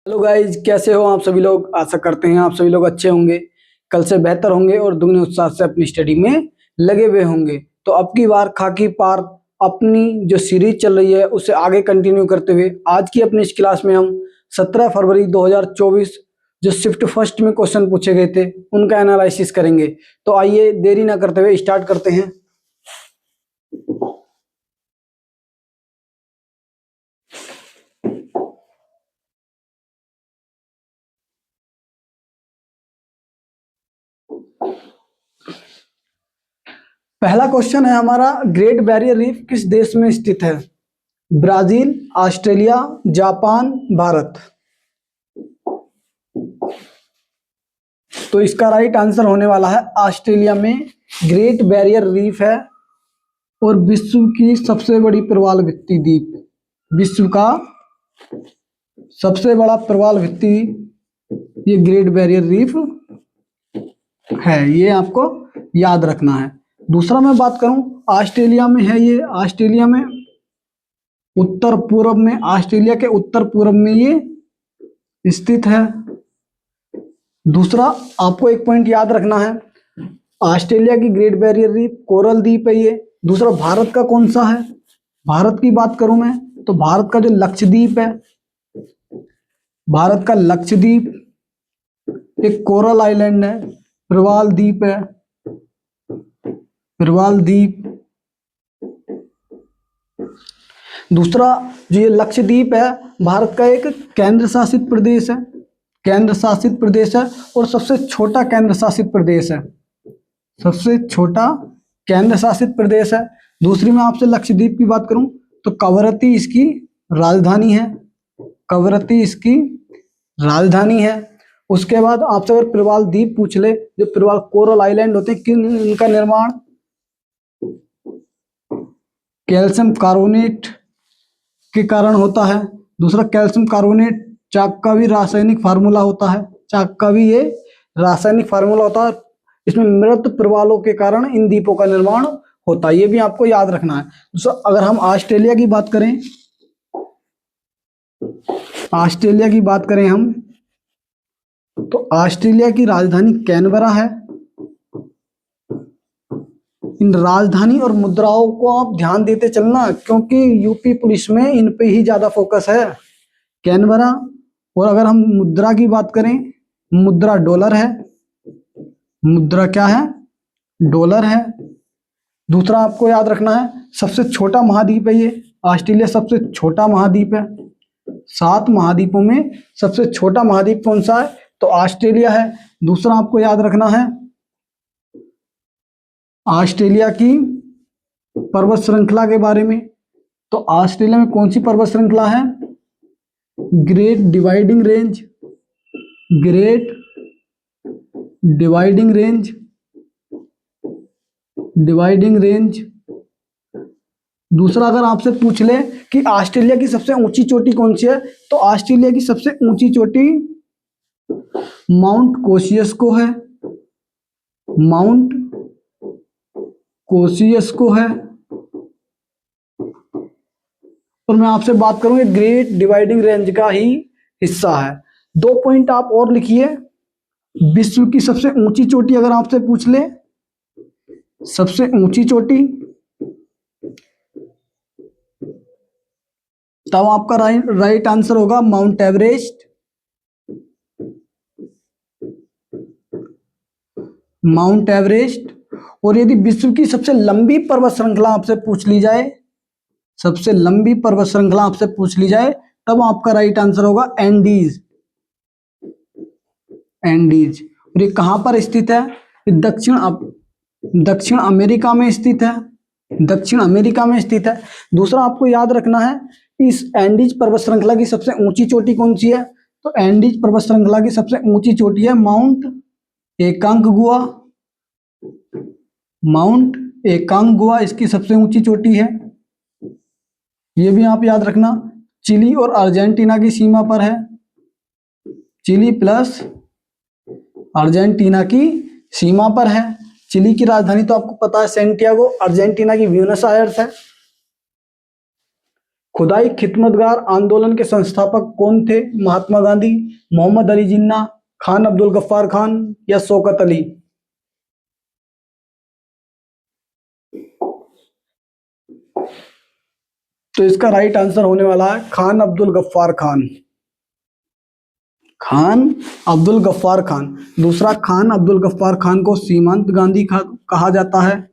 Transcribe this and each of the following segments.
Hello guys, कैसे हो आप सभी लोग। आशा करते हैं आप सभी लोग अच्छे होंगे, कल से बेहतर होंगे और दुगने उत्साह से अपनी स्टडी में लगे हुए होंगे। तो अब की बार खाकी पार अपनी जो सीरीज चल रही है उसे आगे कंटिन्यू करते हुए आज की अपनी इस क्लास में हम 17 फरवरी 2024 जो शिफ्ट फर्स्ट में क्वेश्चन पूछे गए थे उनका एनालिसिस करेंगे। तो आइए देरी ना करते हुए स्टार्ट करते हैं। पहला क्वेश्चन है हमारा, ग्रेट बैरियर रीफ किस देश में स्थित है? Brazil, Australia, Japan, Bharat. तो इसका राइट आंसर होने वाला है ऑस्ट्रेलिया में ग्रेट बैरियर रीफ है और विश्व की सबसे बड़ी प्रवाल भित्ति द्वीप, विश्व का सबसे बड़ा प्रवाल भित्ति ये ग्रेट बैरियर रीफ है, ये आपको याद रखना है। दूसरा मैं बात करूं, ऑस्ट्रेलिया में है ये, ऑस्ट्रेलिया में उत्तर पूर्व में, ऑस्ट्रेलिया के उत्तर पूर्व में ये स्थित है। दूसरा आपको एक पॉइंट याद रखना है, ऑस्ट्रेलिया की ग्रेट बैरियर रीफ कोरल द्वीप है ये। दूसरा भारत का कौन सा है? भारत की बात करूं मैं तो भारत का जो लक्षद्वीप है, भारत का लक्षद्वीप एक कोरल आइलैंड है, प्रवाल द्वीप है, प्रवाल द्वीप। दूसरा जो ये लक्षद्वीप है भारत का एक केंद्र शासित प्रदेश है, केंद्र शासित प्रदेश है और सबसे छोटा केंद्र शासित प्रदेश है, सबसे छोटा केंद्र शासित प्रदेश है। दूसरी मैं आपसे लक्षद्वीप की बात करूं तो कवरत्ती इसकी राजधानी है, कवरत्ती इसकी राजधानी है। उसके बाद आपसे अगर प्रवाल द्वीप पूछ ले, जो प्रवाल कोरल आइलैंड होते हैं, किन इनका निर्माण कैल्शियम कार्बोनेट के कारण होता है। दूसरा कैल्शियम कार्बोनेट चाक का भी रासायनिक फार्मूला होता है, चाक का भी ये रासायनिक फार्मूला होता है। इसमें मृत प्रवालों के कारण इन द्वीपों का निर्माण होता है, ये भी आपको याद रखना है। दूसरा अगर हम ऑस्ट्रेलिया की बात करें, ऑस्ट्रेलिया की बात करें हम तो ऑस्ट्रेलिया की राजधानी कैनबरा है। इन राजधानी और मुद्राओं को आप ध्यान देते चलना क्योंकि यूपी पुलिस में इन पे ही ज्यादा फोकस है, कैनबरा। और अगर हम मुद्रा की बात करें, मुद्रा डॉलर है, मुद्रा क्या है? डॉलर है। दूसरा आपको याद रखना है, सबसे छोटा महाद्वीप है ये, ऑस्ट्रेलिया सबसे छोटा महाद्वीप है। 7 महाद्वीपों में सबसे छोटा महाद्वीप कौन सा है? तो ऑस्ट्रेलिया है। दूसरा आपको याद रखना है, ऑस्ट्रेलिया की पर्वत श्रृंखला के बारे में, तो ऑस्ट्रेलिया में कौन सी पर्वत श्रृंखला है? Great dividing range, great dividing range, dividing range. दूसरा अगर आपसे पूछ ले कि ऑस्ट्रेलिया की सबसे ऊंची चोटी कौन सी है, तो ऑस्ट्रेलिया की सबसे ऊंची चोटी माउंट कोसियस्को है, माउंट कोसियस्को है। और मैं आपसे बात करूं, ये ग्रेट डिवाइडिंग रेंज का ही हिस्सा है। 2 पॉइंट आप और लिखिए, विश्व की सबसे ऊंची चोटी अगर आपसे पूछ ले, सबसे ऊंची चोटी, तब आपका राइट आंसर होगा माउंट एवरेस्ट, माउंट एवरेस्ट। और यदि विश्व की सबसे लंबी पर्वत श्रृंखला आपसे पूछ ली जाए, सबसे लंबी पर्वत श्रृंखला आपसे पूछ ली जाए, तब आपका राइट आंसर होगा एंडीज, एंडीज। और ये कहां पर स्थित है? दक्षिण अमेरिका में स्थित है, दक्षिण अमेरिका में स्थित है। दूसरा आपको याद रखना है, इस एंडीज पर्वत श्रृंखला की सबसे ऊंची चोटी कौन सी है? तो एंडीज पर्वत श्रृंखला की सबसे ऊंची चोटी है माउंट एकांकगुआ, माउंट एकांकगुआ इसकी सबसे ऊंची चोटी है। ये भी आप याद रखना, चिली और अर्जेंटीना की सीमा पर है, चिली प्लस अर्जेंटीना की सीमा पर है। चिली की राजधानी तो आपको पता है सेंटियागो, अर्जेंटीना की ब्यूनस आयर्स है। खुदाई खिदमतगार आंदोलन के संस्थापक कौन थे? महात्मा गांधी, मोहम्मद अली जिन्ना, खान अब्दुल गफ्फार खान या शौकत अली? तो इसका राइट आंसर होने वाला है खान अब्दुल गफ्फार खान। खान अब्दुल गफ्फार खान। दूसरा, खान अब्दुल गफ्फार खान को सीमांत गांधी कहा जाता है।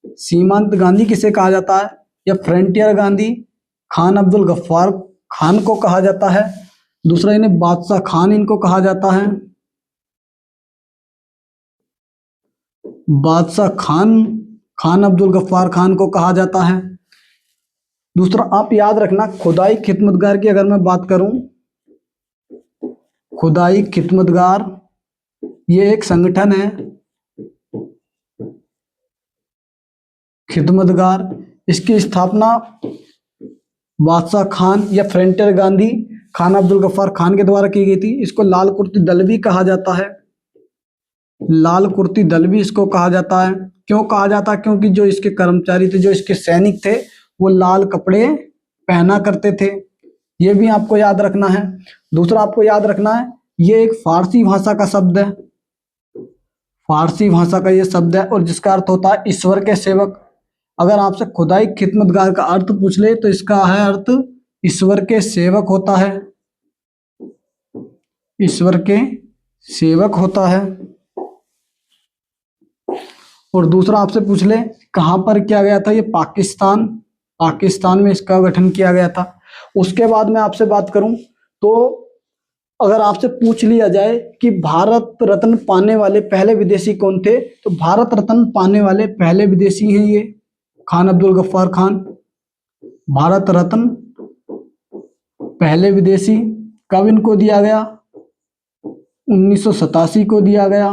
सीमांत गांधी किसे कहा जाता है? या फ्रंटियर गांधी खान अब्दुल गफ्फार खान को कहा जाता है। दूसरा, इन्हें बादशाह खान इनको कहा जाता है। बादशाह खान खान अब्दुल गफ्फार खान को कहा जाता है। दूसरा, आप याद रखना, खुदाई खिदमतगार की अगर मैं बात करूं, खुदाई खिदमतगार ये एक संगठन है, खिदमतगार। इसकी स्थापना बादशाह खान या फ्रंटियर गांधी खान अब्दुल गफ्फार खान के द्वारा की गई थी। इसको लाल कुर्ती दल भी कहा जाता है। लाल कुर्ती दल भी इसको कहा जाता है। क्यों कहा जाता है? क्योंकि जो इसके कर्मचारी थे, जो इसके सैनिक थे, वो लाल कपड़े पहना करते थे। ये भी आपको याद रखना है। दूसरा आपको याद रखना है, ये एक फारसी भाषा का शब्द है। फारसी भाषा का ये शब्द है और जिसका अर्थ होता है ईश्वर के सेवक। अगर आपसे खुदाई खिदमतगार का अर्थ पूछ ले तो इसका है अर्थ ईश्वर के सेवक होता है। ईश्वर के सेवक होता है। और दूसरा आपसे पूछ ले कहां पर किया गया था? ये पाकिस्तान, पाकिस्तान में इसका गठन किया गया था। उसके बाद मैं आपसे बात करूं तो अगर आपसे पूछ लिया जाए कि भारत रत्न पाने वाले पहले विदेशी कौन थे, तो भारत रत्न पाने वाले पहले विदेशी हैं ये खान अब्दुल गफ्फार खान। भारत रत्न पहले विदेशी कब इनको दिया गया? 1987 को दिया गया।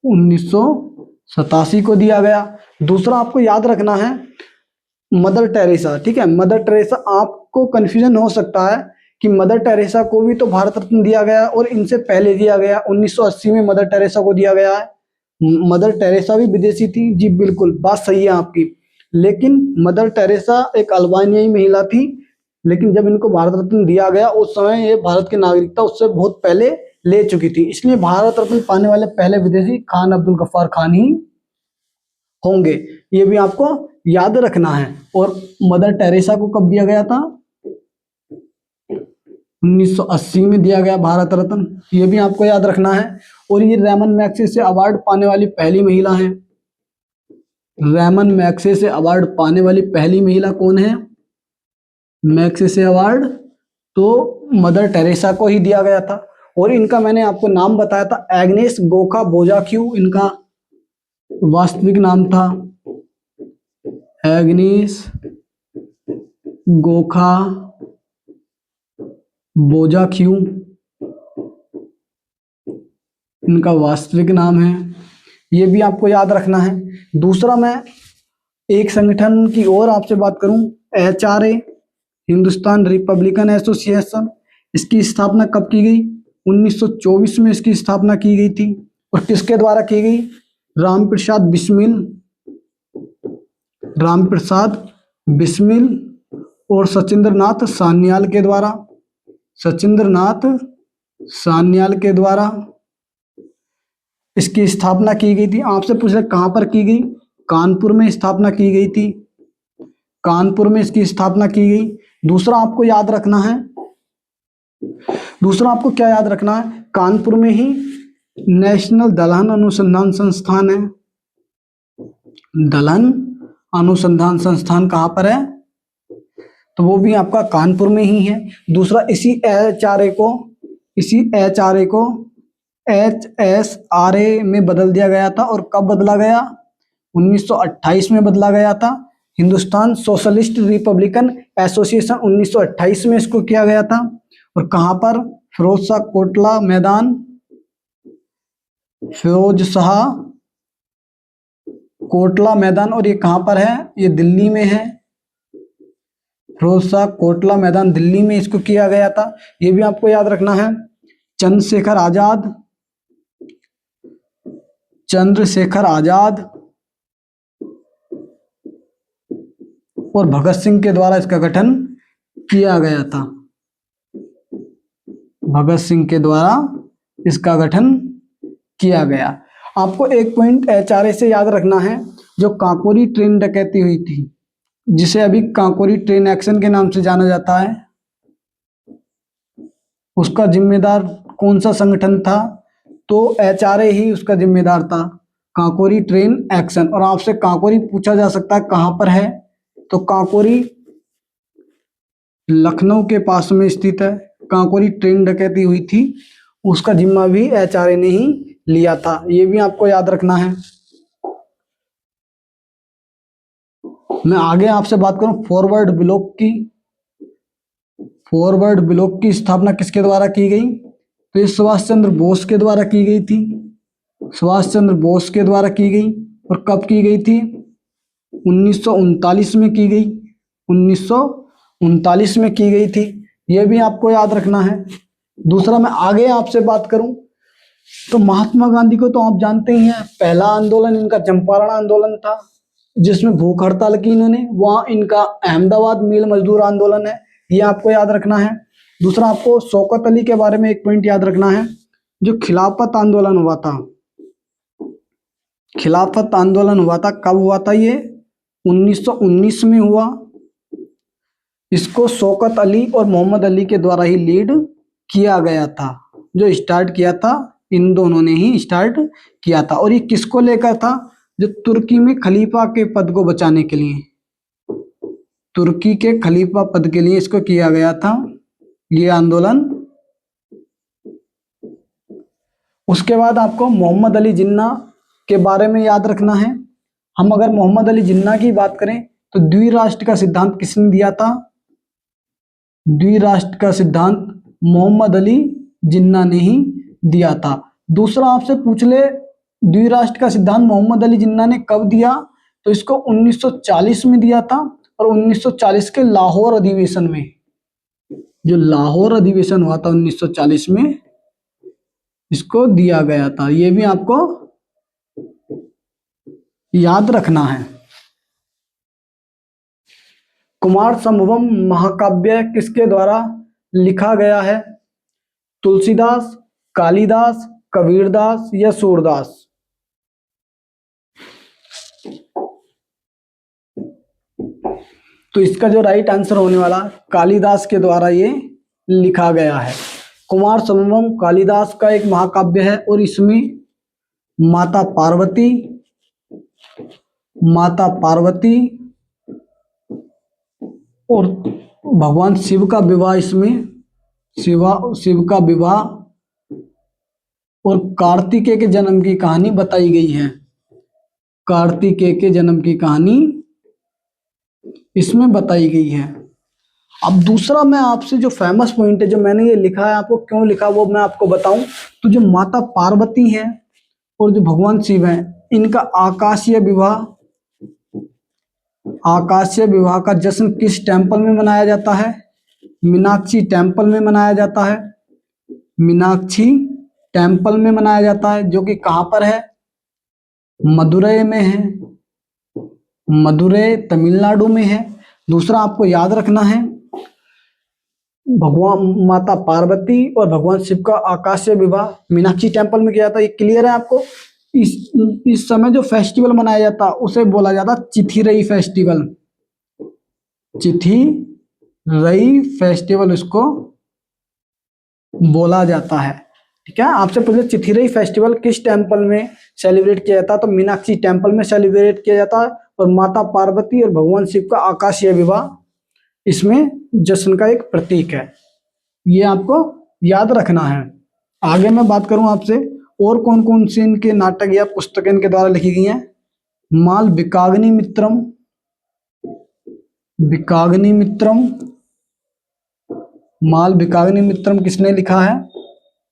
1987 को दिया गया। दूसरा आपको याद रखना है मदर टेरेसा, ठीक है। मदर टेरेसा, आपको कंफ्यूजन हो सकता है कि मदर टेरेसा को भी तो भारत रत्न दिया गया और इनसे पहले दिया गया। 1980 में मदर टेरेसा को दिया गया है। मदर टेरेसा भी विदेशी थी जी, बिल्कुल बात सही है आपकी। लेकिन मदर टेरेसा एक अल्बानियाई महिला थी, लेकिन जब इनको भारत रत्न दिया गया उस समय ये भारत की नागरिकता उससे बहुत पहले ले चुकी थी। इसलिए भारत रत्न पाने वाले पहले विदेशी खान अब्दुल गफ्फार खान ही होंगे। ये भी आपको याद रखना है। और मदर टेरेसा को कब दिया गया था? 1980 में दिया गया भारत रत्न, ये भी आपको याद रखना है। और ये रेमन मैग्सेसे अवार्ड पाने वाली पहली महिला है। रेमन मैग्सेसे अवार्ड पाने वाली पहली महिला कौन है? मैग्सेसे अवार्ड तो मदर टेरेसा को ही दिया गया था। और इनका मैंने आपको नाम बताया था, एग्नेस गोखा बोजाक्यू इनका वास्तविक नाम था। एग्नेस गोखा बोजाक्यू इनका वास्तविक नाम है। ये भी आपको याद रखना है। दूसरा, मैं एक संगठन की और आपसे बात करूं, HRA हिंदुस्तान रिपब्लिकन एसोसिएशन, इसकी स्थापना कब की गई? 1924 में इसकी स्थापना की गई थी। और किसके द्वारा की गई? रामप्रसाद बिस्मिल और सचिंद्रनाथ सान्याल के द्वारा। सचिंद्रनाथ सान्याल के द्वारा इसकी स्थापना की गई थी। आपसे पूछ रहे कहां पर की गई? कानपुर में स्थापना की गई थी। कानपुर में इसकी स्थापना की गई। दूसरा आपको याद रखना है, दूसरा आपको क्या याद रखना है? कानपुर में ही नेशनल दलहन अनुसंधान संस्थान है। दलहन अनुसंधान संस्थान कहां पर है? तो वो भी आपका कानपुर में ही है। दूसरा, इसी HRA को HSRA में बदल दिया गया था। और कब बदला गया? 1928 में बदला गया था। हिंदुस्तान सोशलिस्ट रिपब्लिकन एसोसिएशन 1928 में इसको किया गया था। और कहां पर? फिरोज शाह कोटला मैदान। और ये कहां पर है? ये दिल्ली में है। फिरोज शाह कोटला मैदान दिल्ली में इसको किया गया था। ये भी आपको याद रखना है। चंद्रशेखर आजाद और भगत सिंह के द्वारा इसका गठन किया गया था। भगत सिंह के द्वारा इसका गठन किया गया। आपको एक पॉइंट एचआरए से याद रखना है, जो काकोरी ट्रेन डकैती हुई थी, जिसे अभी काकोरी ट्रेन एक्शन के नाम से जाना जाता है, उसका जिम्मेदार कौन सा संगठन था? तो एचआरए ही उसका जिम्मेदार था, काकोरी ट्रेन एक्शन। और आपसे काकोरी पूछा जा सकता है कहां पर है, तो काकोरी लखनऊ के पास में स्थित है। काकोरी ट्रेन डकैती हुई थी, उसका जिम्मा भी एचआरए ने ही लिया था, ये भी आपको याद रखना है। मैं आगे आपसे बात करूं फॉरवर्ड ब्लॉक की। फॉरवर्ड ब्लॉक की स्थापना किसके द्वारा की गई? तो ये सुभाष चंद्र बोस के द्वारा की गई थी। सुभाष चंद्र बोस के द्वारा की गई। और कब की गई थी? 1939 में की गई। 1939 में की गई थी, यह भी आपको याद रखना है। दूसरा, मैं आगे आपसे बात करूं तो महात्मा गांधी को तो आप जानते ही हैं, पहला आंदोलन इनका चंपारण आंदोलन था, जिसमें भूख हड़ताल की इन्होंने। वहां इनका अहमदाबाद मिल मजदूर आंदोलन है, ये आपको याद रखना है। दूसरा, आपको शौकत अली के बारे में एक पॉइंट याद रखना है, जो खिलाफत आंदोलन हुआ था। खिलाफत आंदोलन हुआ था, कब हुआ था? ये 1919 में हुआ। इसको शौकत अली और मोहम्मद अली के द्वारा ही लीड किया गया था। जो स्टार्ट किया था, इन दोनों ने ही स्टार्ट किया था। और ये किसको लेकर था? जो तुर्की में खलीफा के पद को बचाने के लिए, तुर्की के खलीफा पद के लिए इसको किया गया था, ये आंदोलन। उसके बाद आपको मोहम्मद अली जिन्ना के बारे में याद रखना है। हम अगर मोहम्मद अली जिन्ना की बात करें तो द्विराष्ट्र का सिद्धांत किसने दिया था? द्विराष्ट्र का सिद्धांत मोहम्मद अली जिन्ना ने ही दिया था। दूसरा, आपसे पूछ ले द्विराष्ट्र का सिद्धांत मोहम्मद अली जिन्ना ने कब दिया? तो इसको 1940 में दिया था। और 1940 के लाहौर अधिवेशन में, जो लाहौर अधिवेशन हुआ था 1940 में, इसको दिया गया था। ये भी आपको याद रखना है। कुमार संभवम महाकाव्य किसके द्वारा लिखा गया है? तुलसीदास, कालिदास, कबीरदास या सूरदास? तो इसका जो राइट आंसर होने वाला, कालिदास के द्वारा ये लिखा गया है। कुमार संभवम कालिदास का एक महाकाव्य है, और इसमें माता पार्वती और भगवान शिव का विवाह, इसमें शिव का विवाह और कार्तिकेय के जन्म की कहानी बताई गई है। कार्तिकेय के जन्म की कहानी इसमें बताई गई है। अब दूसरा, मैं आपसे जो फेमस पॉइंट है, जो मैंने ये लिखा है, आपको क्यों लिखा वो मैं आपको बताऊं। तो जो माता पार्वती है और जो भगवान शिव हैं, इनका आकाशीय विवाह का जश्न किस टेम्पल में मनाया जाता है? मीनाक्षी टेम्पल में मनाया जाता है। मीनाक्षी टेम्पल में मनाया जाता है, जो कि कहां पर है? मदुरै में है। मदुरै तमिलनाडु में है। दूसरा, आपको याद रखना है, भगवान माता पार्वती और भगवान शिव का आकाशीय विवाह मीनाक्षी टेम्पल में किया था। ये क्लियर है आपको? इस समय जो फेस्टिवल मनाया जाता उसे बोला जाता चिथिरई फेस्टिवल। चिथिरई फेस्टिवल इसको बोला जाता है। ठीक है, आपसे पूछे चिथिरई फेस्टिवल किस टेम्पल में सेलिब्रेट किया जाता? तो मीनाक्षी टेम्पल में सेलिब्रेट किया जाता है। और माता पार्वती और भगवान शिव का आकाशीय विवाह इसमें जश्न का एक प्रतीक है, ये आपको याद रखना है। आगे मैं बात करूं आपसे, और कौन कौन से इनके नाटक या पुस्तकें इनके द्वारा लिखी गई हैं। माल विकाग्नि मित्रम, माल विकाग्नि मित्रम किसने लिखा है?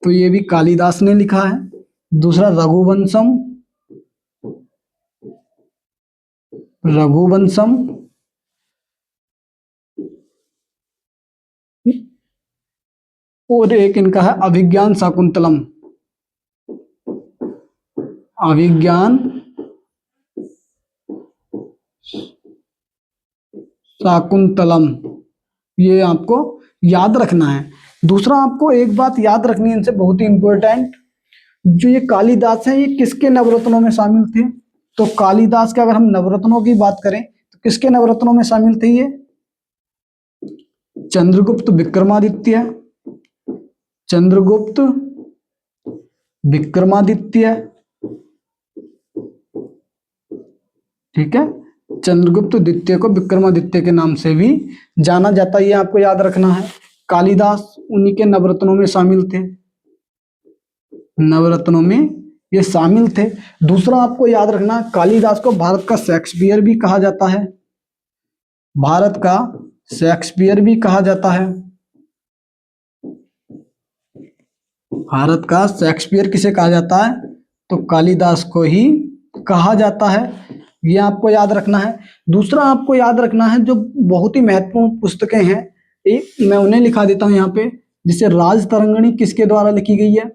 तो ये भी कालिदास ने लिखा है। दूसरा, रघुवंशम और एक इनका है अभिज्ञान शाकुंतलम। अभिज्ञान शाकुंतलम, ये आपको याद रखना है। दूसरा आपको एक बात याद रखनी है इनसे, बहुत ही इंपॉर्टेंट, जो ये कालिदास है ये किसके नवरत्नों में शामिल थे? तो कालिदास के अगर हम नवरत्नों की बात करें तो किसके नवरत्नों में शामिल थे ये? चंद्रगुप्त विक्रमादित्य, चंद्रगुप्त विक्रमादित्य, ठीक है, चंद्रगुप्त द्वितीय को विक्रमादित्य के नाम से भी जाना जाता है, ये आपको याद रखना है। कालिदास उन्हीं के नवरत्नों में शामिल थे, नवरत्नों में ये शामिल थे। दूसरा आपको याद रखना, कालिदास को भारत का शेक्सपियर भी कहा जाता है, भारत का शेक्सपियर भी कहा जाता है। भारत का शेक्सपियर किसे कहा जाता है? तो कालिदास को ही कहा जाता है, ये आपको याद रखना है। दूसरा आपको याद रखना है, जो बहुत ही महत्वपूर्ण पुस्तकें हैं, एक मैं उन्हें लिखा देता हूं यहाँ पे, जिसे राज तरंगिणी किसके द्वारा लिखी गई है?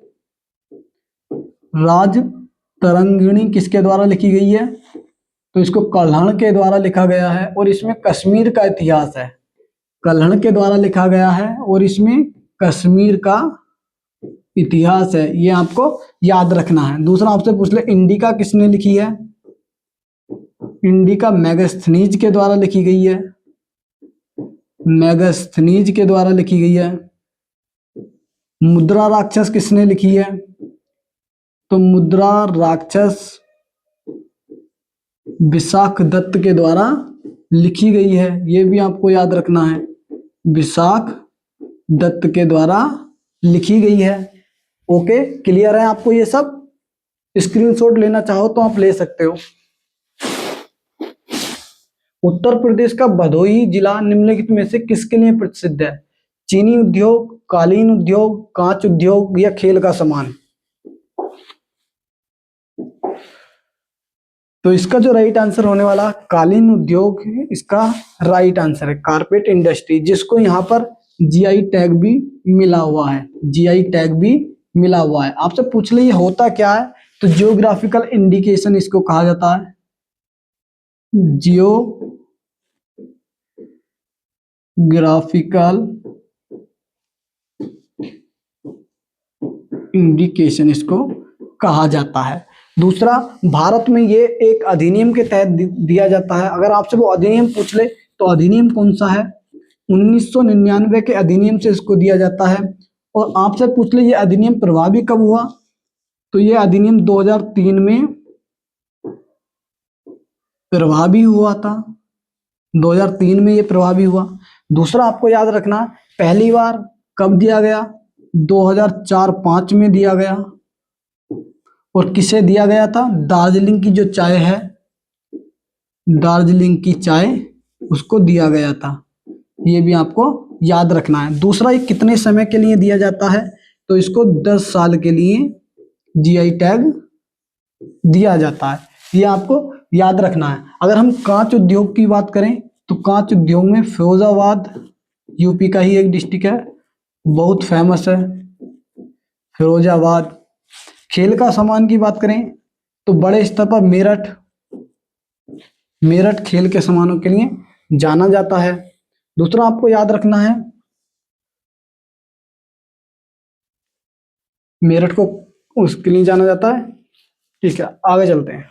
राज तरंगिणी किसके द्वारा लिखी गई है? तो इसको कल्हण के द्वारा लिखा गया है, और इसमें कश्मीर का इतिहास है। कल्हण के द्वारा लिखा गया है और इसमें कश्मीर का इतिहास है, ये आपको याद रखना है। दूसरा आपसे पूछ ले, इंडिका किसने लिखी है? इंडिका मेगास्थनीज के द्वारा लिखी गई है, मेगास्थनीज के द्वारा लिखी गई है। मुद्रा राक्षस किसने लिखी है? तो मुद्रा राक्षस विशाख दत्त के द्वारा लिखी गई है, ये भी आपको याद रखना है, विशाख दत्त के द्वारा लिखी गई है। ओके, क्लियर है आपको ये सब? स्क्रीनशॉट लेना चाहो तो आप ले सकते हो। उत्तर प्रदेश का भदोही जिला निम्नलिखित में से किसके लिए प्रसिद्ध है? चीनी उद्योग, कालीन उद्योग, कांच उद्योग या खेल का सामान? तो इसका जो राइट आंसर होने वाला कालीन उद्योग है, इसका राइट आंसर है। कारपेट इंडस्ट्री, जिसको यहाँ पर जीआई टैग भी मिला हुआ है, जीआई टैग भी मिला हुआ है। आपसे पूछ ले ये होता क्या है? तो जियोग्राफिकल इंडिकेशन इसको कहा जाता है, जियोग्राफिकल इंडिकेशन इसको कहा जाता है। दूसरा, भारत में ये एक अधिनियम के तहत दिया जाता है। अगर आपसे वो अधिनियम पूछ ले तो अधिनियम कौन सा है? 1999 के अधिनियम से इसको दिया जाता है। और आपसे पूछ ले ये अधिनियम प्रभावी कब हुआ? तो ये अधिनियम 2003 में प्रभावी हुआ था, 2003 में ये प्रभावी हुआ। दूसरा आपको याद रखना, पहली बार कब दिया गया? 2004-5 में दिया गया। और किसे दिया गया था? दार्जिलिंग की जो चाय है, दार्जिलिंग की चाय, उसको दिया गया था, ये भी आपको याद रखना है। दूसरा, ये कितने समय के लिए दिया जाता है? तो इसको 10 साल के लिए जीआई टैग दिया जाता है, ये आपको याद रखना है। अगर हम कांच उद्योग की बात करें तो कांच उद्योग में फिरोजाबाद यूपी का ही एक डिस्ट्रिक्ट है, बहुत फेमस है फिरोजाबाद। खेल का सामान की बात करें तो बड़े स्तर पर मेरठ, मेरठ खेल के सामानों के लिए जाना जाता है। दूसरा आपको याद रखना है, मेरठ को उसके लिए जाना जाता है। ठीक है, आगे चलते हैं।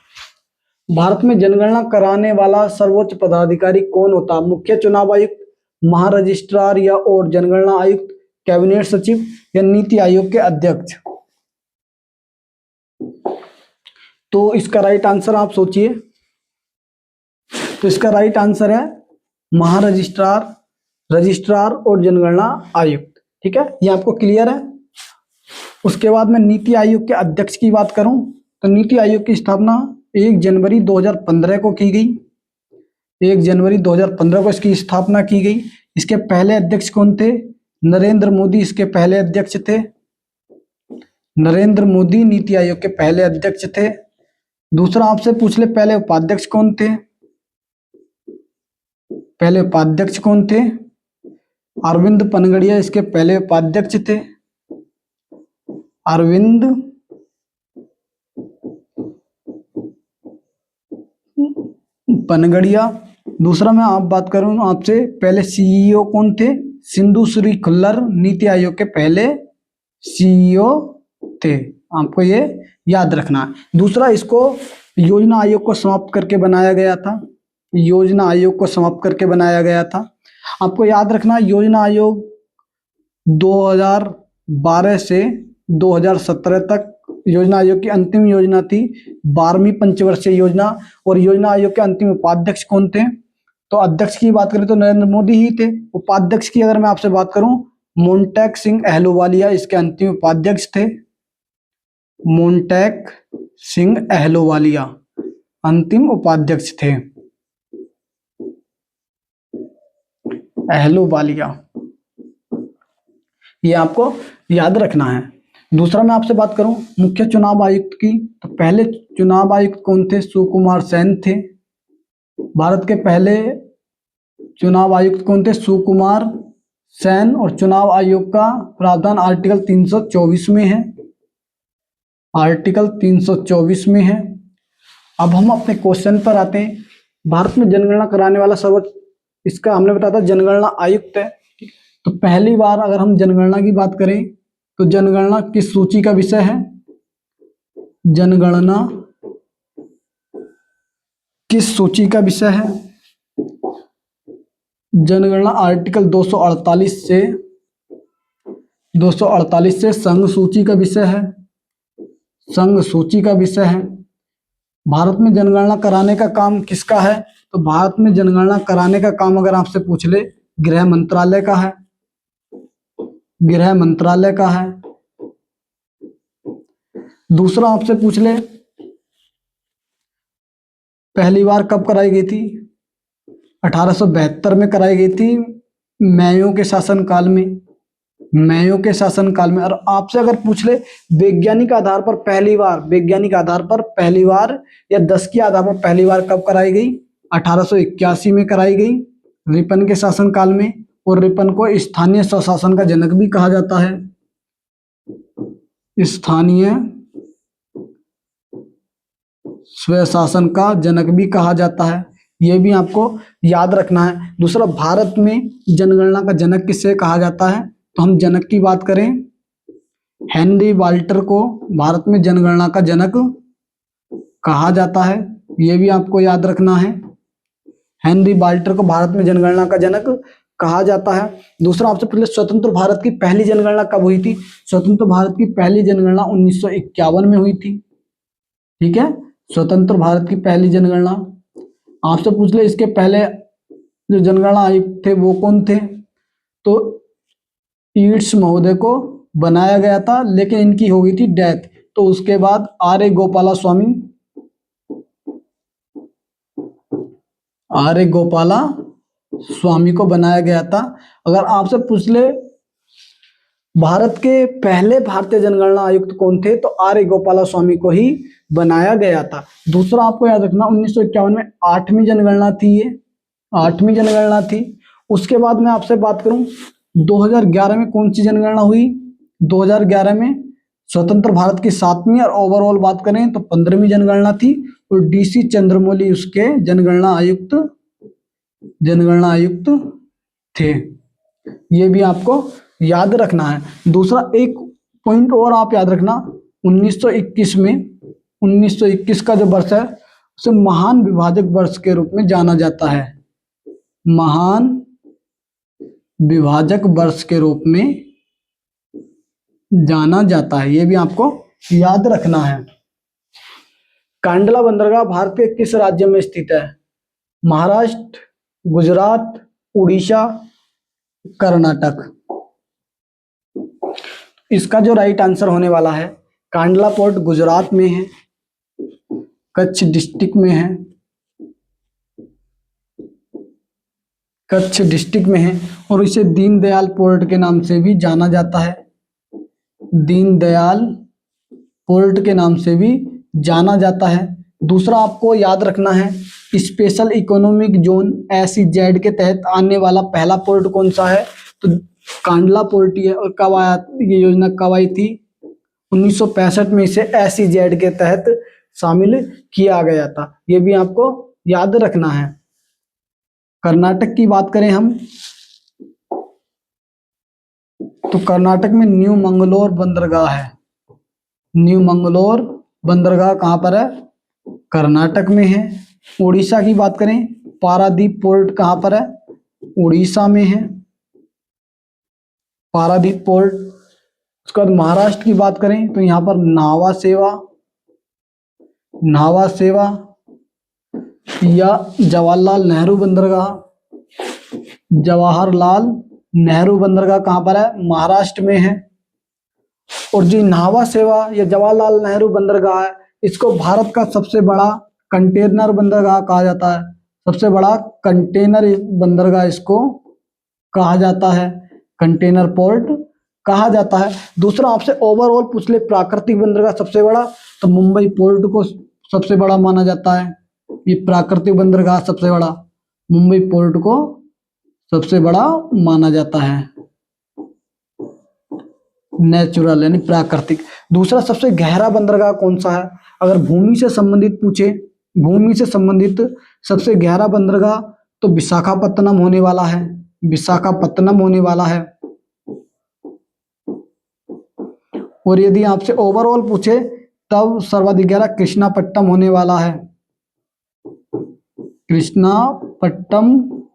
भारत में जनगणना कराने वाला सर्वोच्च पदाधिकारी कौन होता है? मुख्य चुनाव आयुक्त, महारजिस्ट्रार या और जनगणना आयुक्त, कैबिनेट सचिव या नीति आयोग के अध्यक्ष? तो इसका राइट आंसर आप सोचिए। तो इसका राइट आंसर है महारजिस्ट्रार, रजिस्ट्रार और जनगणना आयुक्त। ठीक है, ये आपको क्लियर है? उसके बाद में नीति आयोग के अध्यक्ष की बात करूं तो नीति आयोग की स्थापना 1 जनवरी 2015 को की गई, 1 जनवरी 2015 को इसकी स्थापना की गई। इसके पहले अध्यक्ष कौन थे? नरेंद्र मोदी इसके पहले अध्यक्ष थे, नरेंद्र मोदी नीति आयोग के पहले अध्यक्ष थे। दूसरा आपसे पूछ ले, पहले उपाध्यक्ष कौन थे? पहले उपाध्यक्ष कौन थे? अरविंद पनगड़िया इसके पहले उपाध्यक्ष थे, अरविंद पनगड़िया। दूसरा मैं आप बात करूं आपसे, पहले सीईओ कौन थे? सिंधु श्री खुल्लर नीति आयोग के पहले सीईओ थे, आपको ये याद रखना है। दूसरा, इसको योजना आयोग को समाप्त करके बनाया गया था, योजना आयोग को समाप्त करके बनाया गया था। आपको याद रखना, योजना आयोग 2012 से 2017 तक योजना आयोग की अंतिम योजना थी, 12वीं पंचवर्षीय योजना। और योजना आयोग के अंतिम उपाध्यक्ष कौन थे? तो अध्यक्ष की बात करें तो नरेंद्र मोदी ही थे। उपाध्यक्ष की अगर मैं आपसे बात करूं, मोन्टेक सिंह अहलूवालिया इसके अंतिम उपाध्यक्ष थे। मोन्टेक सिंह अहलूवालिया अंतिम उपाध्यक्ष थे, अहलूवालिया, ये आपको याद रखना है। दूसरा मैं आपसे बात करूं मुख्य चुनाव आयुक्त की, तो पहले चुनाव आयुक्त कौन थे? सुकुमार सेन थे। भारत के पहले चुनाव आयुक्त कौन थे? सुकुमार सेन। और चुनाव आयोग का प्रावधान आर्टिकल 324 में है, आर्टिकल 324 में है। अब हम अपने क्वेश्चन पर आते हैं। भारत में जनगणना कराने वाला सर्वोच्च, इसका हमने बताया था जनगणना आयुक्त है। तो पहली बार अगर हम जनगणना की बात करें तो जनगणना किस सूची का विषय है? जनगणना किस सूची का विषय है? जनगणना आर्टिकल 248 से संघ सूची का विषय है, संघ सूची का विषय है। भारत में जनगणना कराने का काम किसका है? तो भारत में जनगणना कराने का काम अगर आपसे पूछ ले, गृह मंत्रालय का है, गृह मंत्रालय का है। दूसरा आपसे पूछ ले, पहली बार कब कराई गई थी? 1872 में कराई गई थी, मेयो के शासनकाल में, मेयो के शासनकाल में। और आपसे अगर पूछ ले वैज्ञानिक आधार पर पहली बार, वैज्ञानिक आधार पर पहली बार या 10 के आधार पर पहली बार कब कराई गई? 1881 में कराई गई, रिपन के शासनकाल में। और रिपन को स्थानीय स्वशासन का जनक भी कहा जाता है, स्थानीय स्वशासन का जनक भी कहा जाता है, यह भी आपको याद रखना है। दूसरा, भारत में जनगणना का जनक किसे कहा जाता है? तो हम जनक की बात करें, हेनरी वाल्टर को भारत में जनगणना का जनक कहा जाता है, यह भी आपको याद रखना है। हेनरी वाल्टर को भारत में जनगणना का जनक कहा जाता है। दूसरा आपसे पूछ ले, स्वतंत्र भारत की पहली जनगणना कब हुई थी? स्वतंत्र भारत की पहली जनगणना 1951 में हुई थी, ठीक है, स्वतंत्र भारत की पहली जनगणना। आपसे पूछ ले इसके पहले जो जनगणना आयुक्त थे वो कौन थे? तो ईट्स महोदय को बनाया गया था, लेकिन इनकी हो गई थी डेथ। तो उसके बाद आर ए गोपाला स्वामी को बनाया गया था। अगर आपसे पूछ ले भारत के पहले भारतीय जनगणना आयुक्त कौन थे? तो आर ए गोपाला स्वामी को ही बनाया गया था। दूसरा आपको याद रखना, 1951 में 8वीं जनगणना थी, ये 8वीं जनगणना थी। उसके बाद मैं आपसे बात करूं 2011 में कौन सी जनगणना हुई? 2011 में स्वतंत्र भारत की 7वीं और ओवरऑल बात करें तो 15वीं जनगणना थी। और डीसी चंद्रमौली उसके जनगणना आयुक्त थे, ये भी आपको याद रखना है। दूसरा एक पॉइंट और आप याद रखना, 1921 का जो वर्ष है उसे महान विभाजक वर्ष के रूप में जाना जाता है, महान विभाजक वर्ष के रूप में जाना जाता है, ये भी आपको याद रखना है। कांडला बंदरगाह भारत के किस राज्य में स्थित है? महाराष्ट्र, गुजरात, उड़ीसा, कर्नाटक। इसका जो राइट आंसर होने वाला है, कांडला पोर्ट गुजरात में है, कच्छ डिस्ट्रिक्ट में है, कच्छ डिस्ट्रिक्ट में है। और इसे दीनदयाल पोर्ट के नाम से भी जाना जाता है, दीनदयाल पोर्ट के नाम से भी जाना जाता है। दूसरा आपको याद रखना है, स्पेशल इकोनॉमिक जोन SEZ के तहत आने वाला पहला पोर्ट कौन सा है? तो कांडला पोर्ट ही है। और कब आया, ये योजना कब आई थी? 1965 में इसे SEZ के तहत शामिल किया गया था, ये भी आपको याद रखना है। कर्नाटक की बात करें हम तो कर्नाटक में न्यू मंगलोर बंदरगाह है। न्यू मंगलोर बंदरगाह कहाँ पर है? कर्नाटक में है। उड़ीसा की बात करें, पारादीप पोर्ट कहाँ पर है? उड़ीसा में है पारादीप पोर्ट। उसके बाद महाराष्ट्र की बात करें तो यहाँ पर नावा सेवा या जवाहरलाल नेहरू बंदरगाह। जवाहरलाल नेहरू बंदरगाह कहाँ पर है? महाराष्ट्र में है। और जो नावा सेवा या जवाहरलाल नेहरू बंदरगाह है, इसको भारत का सबसे बड़ा कंटेनर बंदरगाह कहा जाता है। सबसे बड़ा कंटेनर बंदरगाह इसको कहा जाता है, कंटेनर पोर्ट कहा जाता है। दूसरा आपसे ओवरऑल पूछ ले प्राकृतिक बंदरगाह सबसे बड़ा, तो मुंबई पोर्ट को सबसे बड़ा माना जाता है। ये प्राकृतिक बंदरगाह सबसे बड़ा, मुंबई पोर्ट को सबसे बड़ा माना जाता है। नेचुरल यानी प्राकृतिक। दूसरा सबसे गहरा बंदरगाह कौन सा है? अगर भूमि से संबंधित पूछे, भूमि से संबंधित सबसे गहरा बंदरगाह तो विशाखापत्तनम होने वाला है। विशाखापत्तनम होने वाला है। और यदि आपसे ओवरऑल पूछे तब सर्वाधिक गहरा कृष्णापट्टनम होने वाला है। कृष्णापट्टनम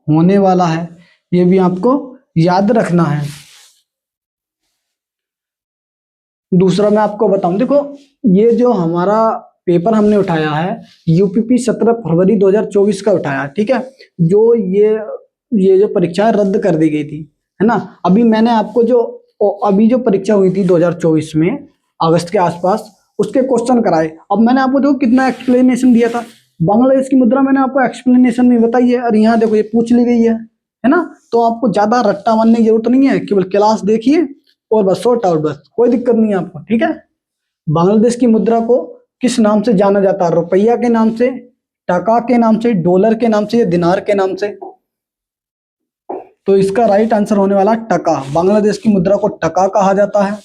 होने वाला है, ये भी आपको याद रखना है। दूसरा मैं आपको बताऊं, देखो ये जो हमारा पेपर हमने उठाया है यूपीपी 17 फरवरी 2024 का उठाया, ठीक है। जो ये जो परीक्षा रद्द कर दी गई थी, है ना। अभी मैंने आपको अभी जो परीक्षा हुई थी 2024 में अगस्त के आसपास, उसके क्वेश्चन कराए। अब मैंने आपको देखो कितना एक्सप्लेनेशन दिया था। बांग्लादेश की मुद्रा मैंने आपको एक्सप्लेनेशन में बताई है, और यहाँ देखो ये पूछ ली गई है ना। तो आपको ज्यादा रट्टा मारने की जरूरत नहीं है, केवल क्लास देखिए और बस सॉर्ट आउट, बस कोई दिक्कत नहीं है आपको, ठीक है। बांग्लादेश की मुद्रा को किस नाम से जाना जाता है? रुपया के नाम से, टका के नाम से, डॉलर के नाम से या दिनार के नाम से? तो इसका राइट आंसर होने वाला टका। बांग्लादेश की मुद्रा को टका कहा जाता है।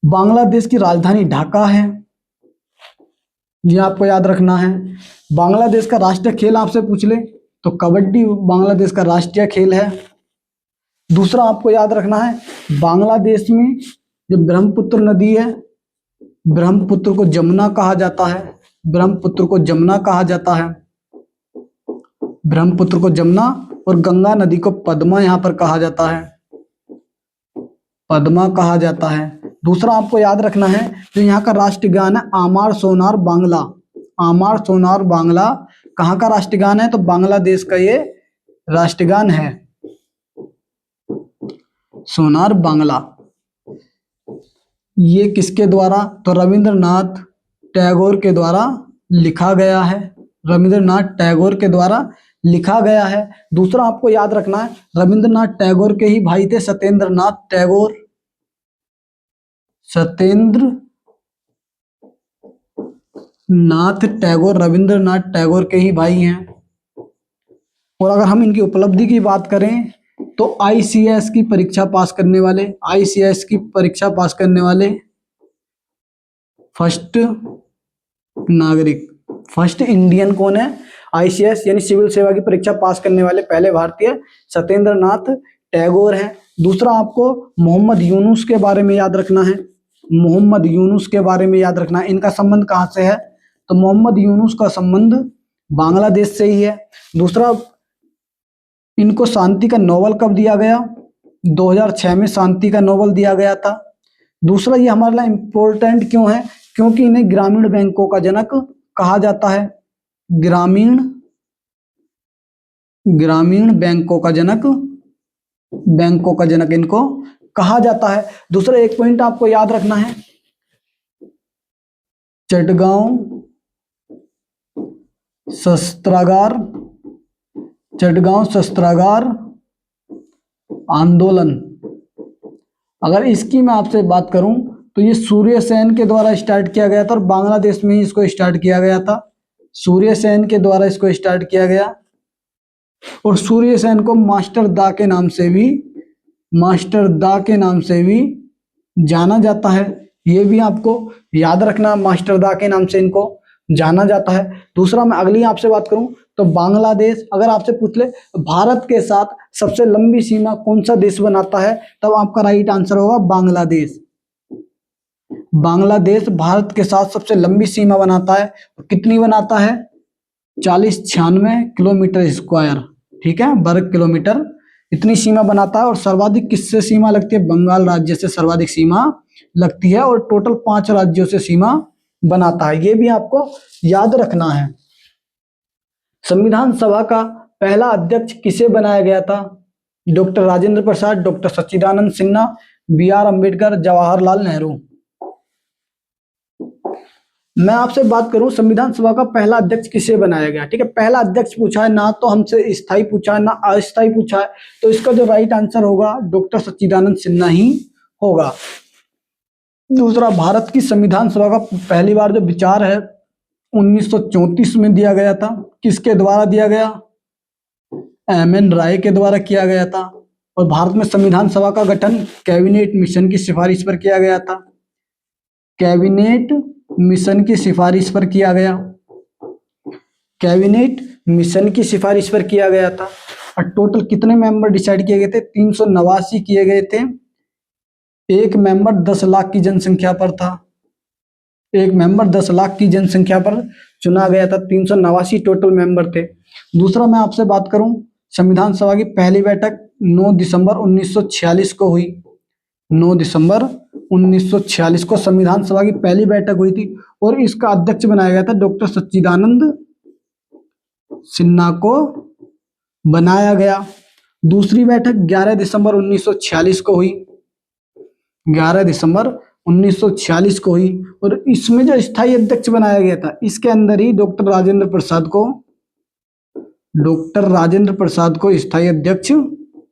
बांग्लादेश की राजधानी ढाका है, यह आपको याद रखना है। बांग्लादेश का राष्ट्रीय खेल आपसे पूछ ले तो कबड्डी बांग्लादेश का राष्ट्रीय खेल है। दूसरा आपको याद रखना है, बांग्लादेश में जो ब्रह्मपुत्र नदी है, ब्रह्मपुत्र को जमुना कहा जाता है। ब्रह्मपुत्र को जमुना कहा जाता है। ब्रह्मपुत्र को जमुना, और गंगा नदी को पद्मा यहाँ पर कहा जाता है। पद्मा कहा जाता है। दूसरा आपको याद रखना है, जो यहाँ का राष्ट्रीय गान है आमार सोनार बांग्ला। आमार सोनार बांग्ला कहाँ का राष्ट्रीय गान है? तो बांग्लादेश का ये राष्ट्रीय गान है, सोनार बांग्ला। ये किसके द्वारा? तो रविंद्रनाथ टैगोर के द्वारा लिखा गया है। रविंद्रनाथ टैगोर के द्वारा लिखा गया है। दूसरा आपको याद रखना है, रविंद्रनाथ टैगोर के ही भाई थे सत्येंद्रनाथ टैगोर। सत्येंद्र नाथ टैगोर रविंद्रनाथ टैगोर के ही भाई हैं। और अगर हम इनकी उपलब्धि की बात करें तो आईसीएस की परीक्षा पास करने वाले, आईसीएस की परीक्षा पास करने वाले फर्स्ट नागरिक, फर्स्ट इंडियन कौन है? आईसीएस यानी सिविल सेवा की परीक्षा पास करने वाले पहले भारतीय सत्येंद्रनाथ टैगोर हैं। दूसरा आपको मोहम्मद यूनुस के बारे में याद रखना है। मोहम्मद यूनुस के बारे में याद रखना है। इनका संबंध कहाँ से है? तो मोहम्मद यूनुस का संबंध बांग्लादेश से ही है। दूसरा, इनको शांति का नोबेल कब दिया गया? 2006 में शांति का नोबेल दिया गया था। दूसरा, ये हमारे लिए इम्पोर्टेंट क्यों है? क्योंकि इन्हें ग्रामीण बैंकों का जनक कहा जाता है। ग्रामीण बैंकों का जनक, बैंकों का जनक इनको कहा जाता है। दूसरा एक पॉइंट आपको याद रखना है, चटगांव शस्त्रागार आंदोलन। अगर इसकी मैं आपसे बात करूं तो ये सूर्य सेन के द्वारा स्टार्ट किया गया था, और बांग्लादेश में ही इसको स्टार्ट किया गया था। सूर्य सेन के द्वारा इसको स्टार्ट किया गया, और सूर्य सेन को मास्टर दा के नाम से भी जाना जाता है। ये भी आपको याद रखना, मास्टर दा के नाम से इनको जाना जाता है। दूसरा, मैं अगली आपसे बात करूं तो बांग्लादेश। अगर आपसे पूछ ले भारत के साथ सबसे लंबी सीमा कौन सा देश बनाता है, तब आपका राइट आंसर होगा बांग्लादेश। बांग्लादेश भारत के साथ सबसे लंबी सीमा बनाता है। कितनी बनाता है? 4096 किलोमीटर स्क्वायर, ठीक है, वर्ग किलोमीटर, इतनी सीमा बनाता है। और सर्वाधिक किससे सीमा लगती है? बंगाल राज्य से सर्वाधिक सीमा लगती है, और टोटल 5 राज्यों से सीमा बनाता है। ये भी आपको याद रखना है। संविधान सभा का पहला अध्यक्ष किसे बनाया गया था? Doctor Rajendra Prasad, doctor Sachchidanand Sinha, B R Ambedkar, Jawaharlal Nehru. मैं आपसे बात करूं संविधान सभा का पहला अध्यक्ष किसे बनाया गया, ठीक है, पहला अध्यक्ष पूछा है ना, तो हमसे स्थायी पूछा है ना अस्थायी पूछा है, तो इसका जो राइट आंसर होगा डॉक्टर सच्चिदानंद सिन्हा ही होगा। दूसरा, भारत की संविधान सभा का पहली बार जो विचार है 1934 में दिया गया था, किसके द्वारा दिया गया? एम.एन. राय के द्वारा किया गया था। और भारत में संविधान सभा का गठन कैबिनेट मिशन की सिफारिश पर किया गया था। कैबिनेट मिशन की सिफारिश पर किया गया, कैबिनेट मिशन की सिफारिश पर किया गया था। और टोटल कितने मेंबर डिसाइड किए गए थे? 389 किए गए थे। एक मेंबर 10 लाख की जनसंख्या पर था, एक मेंबर 10 लाख की जनसंख्या पर चुना गया था। 389 टोटल मेंबर थे। दूसरा, मैं आपसे बात करूं संविधान सभा की पहली बैठक 9 दिसंबर 1946 को हुई। 9 दिसंबर 1946 को संविधान सभा की पहली बैठक हुई थी, और इसका अध्यक्ष बनाया गया था डॉक्टर सच्चिदानंद सिन्हा को बनाया गया। दूसरी बैठक 11 दिसंबर 1946 को हुई, 11 दिसंबर 1946 को हुई, और इसमें जो स्थायी अध्यक्ष बनाया गया था, इसके अंदर ही डॉक्टर राजेंद्र प्रसाद को स्थायी अध्यक्ष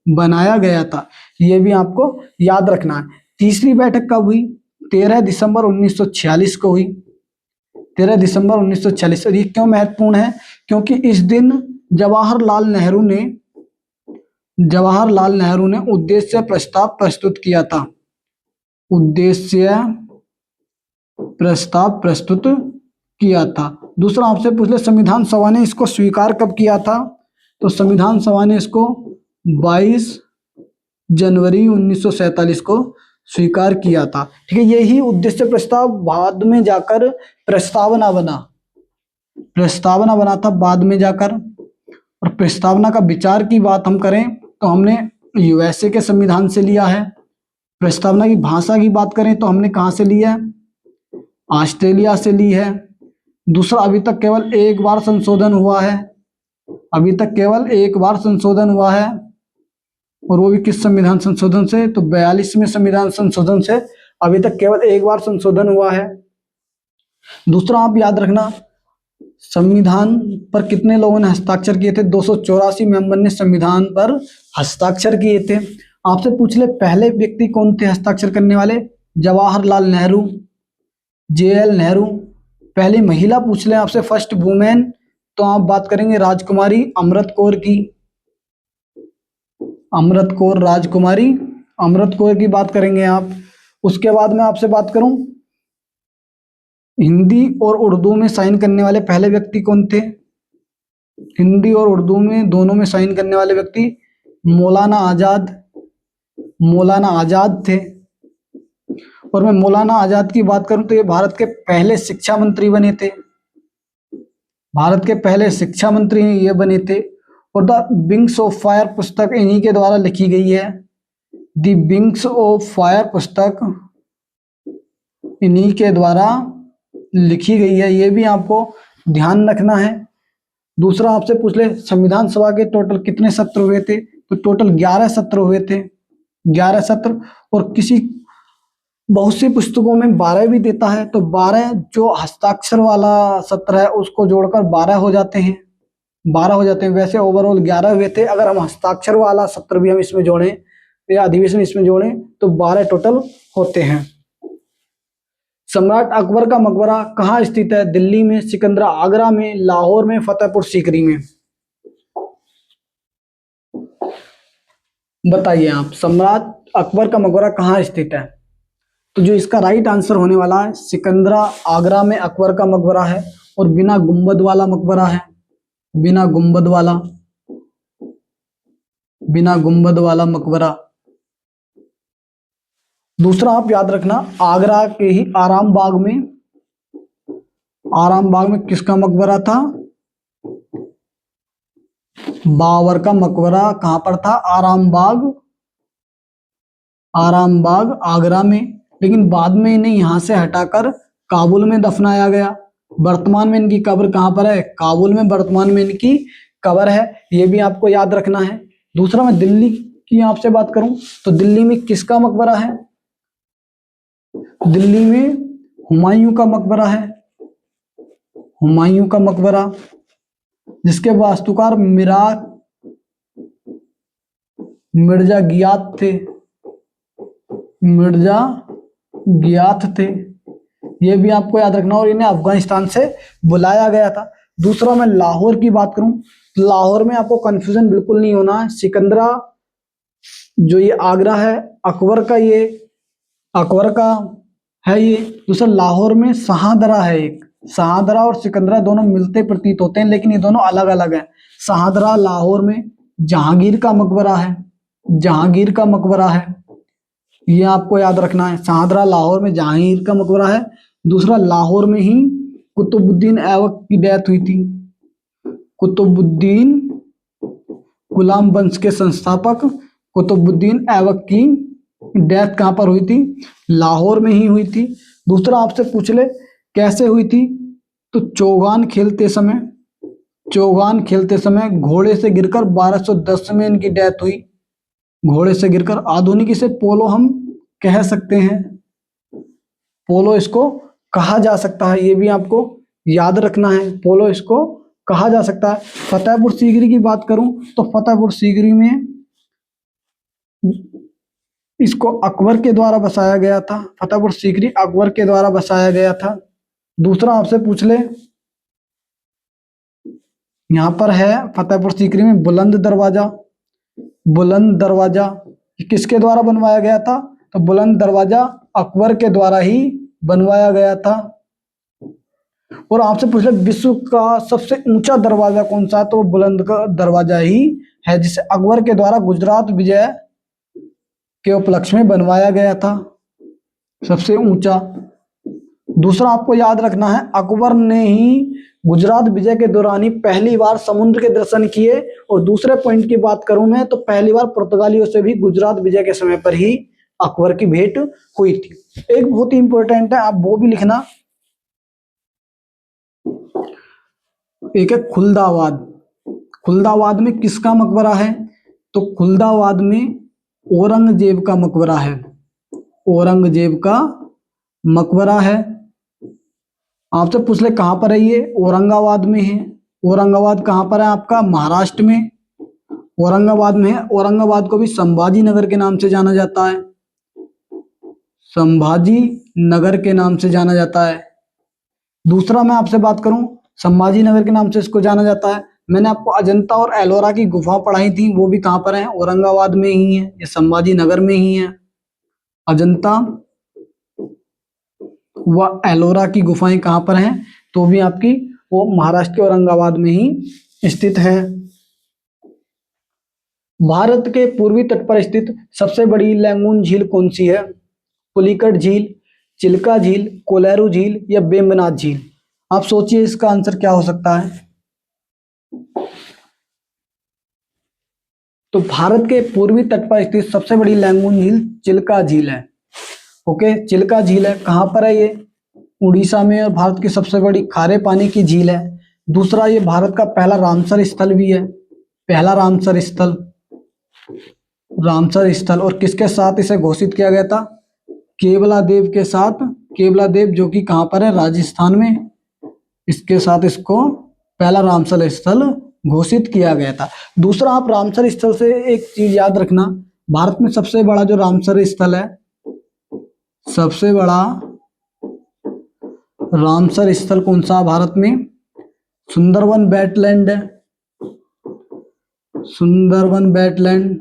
बनाया गया था। यह भी आपको याद रखना है। तीसरी बैठक कब हुई? 13 दिसंबर 1946 को हुई, 13 दिसंबर 1946। और ये क्यों महत्वपूर्ण है? क्योंकि इस दिन जवाहरलाल नेहरू ने उद्देश्य प्रस्ताव प्रस्तुत किया था। उद्देश्य प्रस्ताव प्रस्तुत किया था। दूसरा, आपसे पूछ ले संविधान सभा ने इसको स्वीकार कब किया था? तो संविधान सभा ने इसको 22 जनवरी 1947 को स्वीकार किया था, ठीक है। यही उद्देश्य प्रस्ताव बाद में जाकर प्रस्तावना बना था बाद में जाकर। और प्रस्तावना का विचार की बात हम करें तो हमने यूएसए के संविधान से लिया है। प्रस्तावना की भाषा की बात करें तो हमने कहां से लिया है? ऑस्ट्रेलिया से ली है। दूसरा, अभी तक केवल एक बार संशोधन हुआ है, अभी तक केवल एक बार संशोधन हुआ है, और वो भी किस संविधान संशोधन से? तो 42वें संविधान संशोधन से अभी तक केवल एक बार संशोधन हुआ है। दूसरा, आप याद रखना संविधान पर कितने लोगों ने हस्ताक्षर किए थे? 284 मेंबर ने संविधान पर हस्ताक्षर किए थे। आपसे पूछ ले पहले व्यक्ति कौन थे हस्ताक्षर करने वाले? जवाहरलाल नेहरू, JL नेहरू। पहली महिला पूछ ले आपसे, फर्स्ट वुमेन, तो आप बात करेंगे राजकुमारी अमृत कौर की, अमृत कौर, राजकुमारी अमृत कौर की बात करेंगे आप। उसके बाद मैं आपसे बात करूं हिंदी और उर्दू में साइन करने वाले पहले व्यक्ति कौन थे? हिंदी और उर्दू में दोनों में साइन करने वाले व्यक्ति मौलाना आजाद थे। और मैं मौलाना आजाद की बात करूं तो ये भारत के पहले शिक्षा मंत्री बने थे, भारत के पहले शिक्षा मंत्री ये बने थे। और द विंग्स ऑफ फायर पुस्तक इन्हीं के द्वारा लिखी गई है। द विंग्स ऑफ फायर पुस्तक इन्हीं के द्वारा लिखी गई है, ये भी आपको ध्यान रखना है। दूसरा, आपसे पूछ ले संविधान सभा के टोटल कितने सत्र हुए थे? तो टोटल 11 सत्र हुए थे, 11 सत्र। और बहुत सी पुस्तकों में 12 भी देता है, तो 12 जो हस्ताक्षर वाला सत्र है उसको जोड़कर 12 हो जाते हैं, 12 हो जाते हैं। वैसे ओवरऑल 11 हुए थे। अगर हम हस्ताक्षर वाला सत्र भी हम इसमें जोड़ें या अधिवेशन इसमें जोड़ें तो 12 टोटल होते हैं। सम्राट अकबर का मकबरा कहाँ स्थित है? दिल्ली में, सिकंदरा आगरा में, लाहौर में, फतेहपुर सीकरी में। बताइए आप, सम्राट अकबर का मकबरा कहाँ स्थित है? तो जो इसका राइट आंसर होने वाला है सिकंदरा आगरा में अकबर का मकबरा है, और बिना गुंबद वाला मकबरा है, बिना गुंबद वाला, बिना गुंबद वाला मकबरा। दूसरा आप याद रखना, आगरा के ही आराम बाग में, आराम बाग में किसका मकबरा था? बाबर का मकबरा कहां पर था? आराम बाग, आराम बाग आगरा में। लेकिन बाद में इन्हें यहां से हटाकर काबुल में दफनाया गया। वर्तमान में इनकी कब्र कहां पर है? काबुल में वर्तमान में इनकी कब्र है, ये भी आपको याद रखना है। दूसरा मैं दिल्ली की आपसे बात करूं तो दिल्ली में किसका मकबरा है? दिल्ली में हुमायूं का मकबरा है, हुमायूं का मकबरा, जिसके वास्तुकार मिर्जा गियाथ थे, मिर्जा गियाथ थे, ये भी आपको याद रखना। और इन्हें अफगानिस्तान से बुलाया गया था। दूसरा मैं लाहौर की बात करूं तो लाहौर में आपको कंफ्यूजन बिल्कुल नहीं होना है। सिकंदरा जो ये आगरा है अकबर का, ये अकबर का है ये। दूसरा लाहौर में शाहदरा है एक, शाहदरा और सिकंदरा दोनों मिलते प्रतीत होते हैं लेकिन ये दोनों अलग अलग हैं। शाहदरा लाहौर में जहांगीर का मकबरा है, जहांगीर का मकबरा है, ये आपको याद रखना है। शाहदरा लाहौर में जहांगीर का मकबरा है। दूसरा लाहौर में ही कुतुबुद्दीन ऐबक की डेथ हुई थी, कुतुबुद्दीन गुलाम वंश के संस्थापक कुतुबुद्दीन ऐबक की डेथ कहां पर हुई थी? लाहौर में ही हुई थी। दूसरा आपसे पूछ ले कैसे हुई थी, तो चौगान खेलते समय, चौगान खेलते समय घोड़े से गिरकर 1210 में इनकी डेथ हुई, घोड़े से गिरकर। आधुनिक इसे पोलो हम कह सकते हैं, पोलो इसको कहा जा सकता है, ये भी आपको याद रखना है, पोलो इसको कहा जा सकता है। फतेहपुर सीकरी की बात करूं तो फतेहपुर सीकरी में इसको अकबर के द्वारा बसाया गया था, फतेहपुर सीकरी अकबर के द्वारा बसाया गया था। दूसरा आपसे पूछ ले, यहां पर है फतेहपुर सीकरी में बुलंद दरवाजा, बुलंद दरवाजा किसके द्वारा बनवाया गया था? तो बुलंद दरवाजा अकबर के द्वारा ही बनवाया गया था। और आपसे पूछ ले विश्व का सबसे ऊंचा दरवाजा कौन सा? तो बुलंद का दरवाजा ही है, जिसे अकबर के द्वारा गुजरात विजय के उपलक्ष्य में बनवाया गया था, सबसे ऊंचा। दूसरा आपको याद रखना है, अकबर ने ही गुजरात विजय के दौरान ही पहली बार समुद्र के दर्शन किए। और दूसरे पॉइंट की बात करूं मैं तो पहली बार पुर्तगालियों से भी गुजरात विजय के समय पर ही अकबर की भेंट हुई थी। एक बहुत ही इंपॉर्टेंट है, आप वो भी लिखना। एक है खुलदाबाद, खुलदाबाद में किसका मकबरा है? तो खुलदाबाद में औरंगजेब का मकबरा है, औरंगजेब का मकबरा है। आपसे पूछ ले कहां पर है ये? औरंगाबाद में है। औरंगाबाद कहां पर है आपका? महाराष्ट्र में, औरंगाबाद में है। औरंगाबाद को भी संभाजी नगर के नाम से जाना जाता है, संभाजी नगर के नाम से जाना जाता है। दूसरा मैं आपसे बात करूं, संभाजी नगर के नाम से इसको जाना जाता है। मैंने आपको अजंता और एलोरा की गुफा पढ़ाई थी, वो भी कहां पर है? औरंगाबाद में ही है, ये संभाजी नगर में ही है। अजंता व एलोरा की गुफाएं कहां पर हैं? तो भी आपकी वो महाराष्ट्र के औरंगाबाद में ही स्थित है। भारत के पूर्वी तट पर स्थित सबसे बड़ी लैंगून झील कौन सी है? पुलिकट झील, चिल्का झील, कोलेरू झील या बेम्बनाथ झील? आप सोचिए इसका आंसर क्या हो सकता है। तो भारत के पूर्वी तट पर स्थित सबसे बड़ी लैंगून झील चिल्का झील है। ओके, चिल्का झील है, कहां पर है ये? उड़ीसा में, और भारत की सबसे बड़ी खारे पानी की झील है। दूसरा ये भारत का पहला रामसर स्थल भी है, पहला रामसर स्थल, रामसर स्थल। और किसके साथ इसे घोषित किया गया था? केवला देव के साथ, केवला देव जो कि कहां पर है? राजस्थान में, इसके साथ इसको पहला रामसर स्थल घोषित किया गया था। दूसरा आप रामसर स्थल से एक चीज याद रखना, भारत में सबसे बड़ा जो रामसर स्थल है, सबसे बड़ा रामसर स्थल कौन सा भारत में? सुंदरवन वेटलैंड है, सुंदरवन वेटलैंड,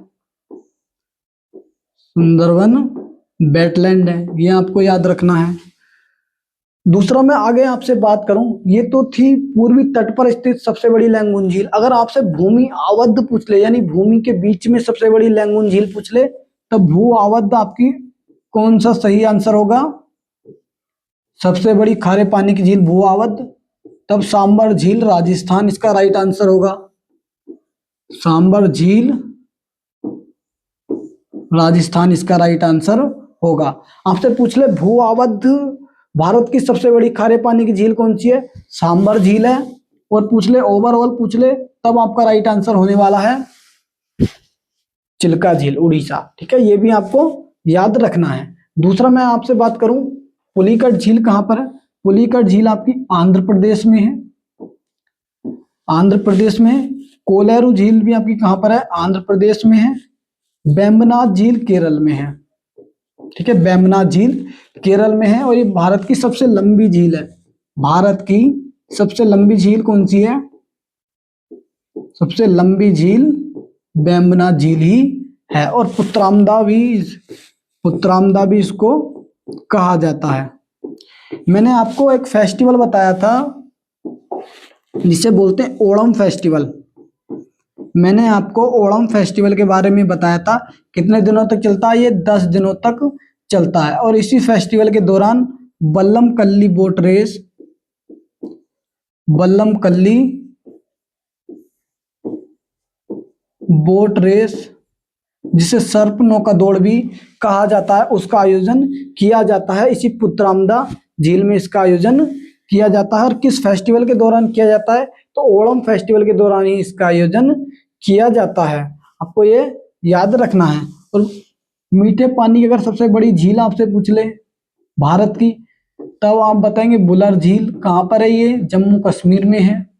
सुंदरवन वेटलैंड है, ये आपको याद रखना है। दूसरा मैं आगे आपसे बात करूं, ये तो थी पूर्वी तट पर स्थित सबसे बड़ी लैंगून झील। अगर आपसे भूमि आबद्ध पूछ ले, यानी भूमि के बीच में सबसे बड़ी लैंगून झील पूछ ले, तब भू आबद्ध आपकी कौन सा सही आंसर होगा? सबसे बड़ी खारे पानी की झील भू आबद्ध। तब सांबर झील राजस्थान इसका राइट आंसर होगा। सांबर झील राजस्थान इसका राइट आंसर होगा। आपसे पूछ ले भू आबद्ध भारत की सबसे बड़ी खारे पानी की झील कौन सी है? सांबर झील है। और पूछ ले ओवरऑल पूछ ले, तब आपका राइट आंसर होने वाला है चिल्का झील, उड़ीसा। ठीक है, ये भी आपको याद रखना है। दूसरा मैं आपसे बात करूं, पुलिकट झील कहां पर है? पुलिकट झील आपकी आंध्र प्रदेश में है। आंध्र प्रदेश में है। कोलेरू झील भी आपकी कहां पर है? आंध्र प्रदेश में है। वेम्बनाथ झील केरल में है। ठीक है, वेम्बनाथ झील केरल में है। और ये भारत की सबसे लंबी झील है। भारत की सबसे लंबी झील कौन सी है? सबसे लंबी झील वेम्बनाथ झील ही है। और पुत्रामदा भी इसको कहा जाता है। मैंने आपको एक फेस्टिवल बताया था जिसे बोलते हैं ओणम फेस्टिवल। मैंने आपको ओणम फेस्टिवल के बारे में बताया था। कितने दिनों तक चलता है? ये 10 दिनों तक चलता है। और इसी फेस्टिवल के दौरान बल्लम कल्ली बोट रेस, जिसे सर्प नौका दौड़ भी कहा जाता है, उसका आयोजन किया जाता है इसी पुत्रामदा झील में। इसका आयोजन किया जाता है। और किस फेस्टिवल के दौरान किया जाता है? तो ओणम फेस्टिवल के दौरान ही इसका आयोजन किया जाता है। आपको ये याद रखना है। और मीठे पानी की अगर सबसे बड़ी झील आपसे पूछ ले भारत की, तब आप बताएंगे बुलर झील। कहां पर है ये? जम्मू कश्मीर में है।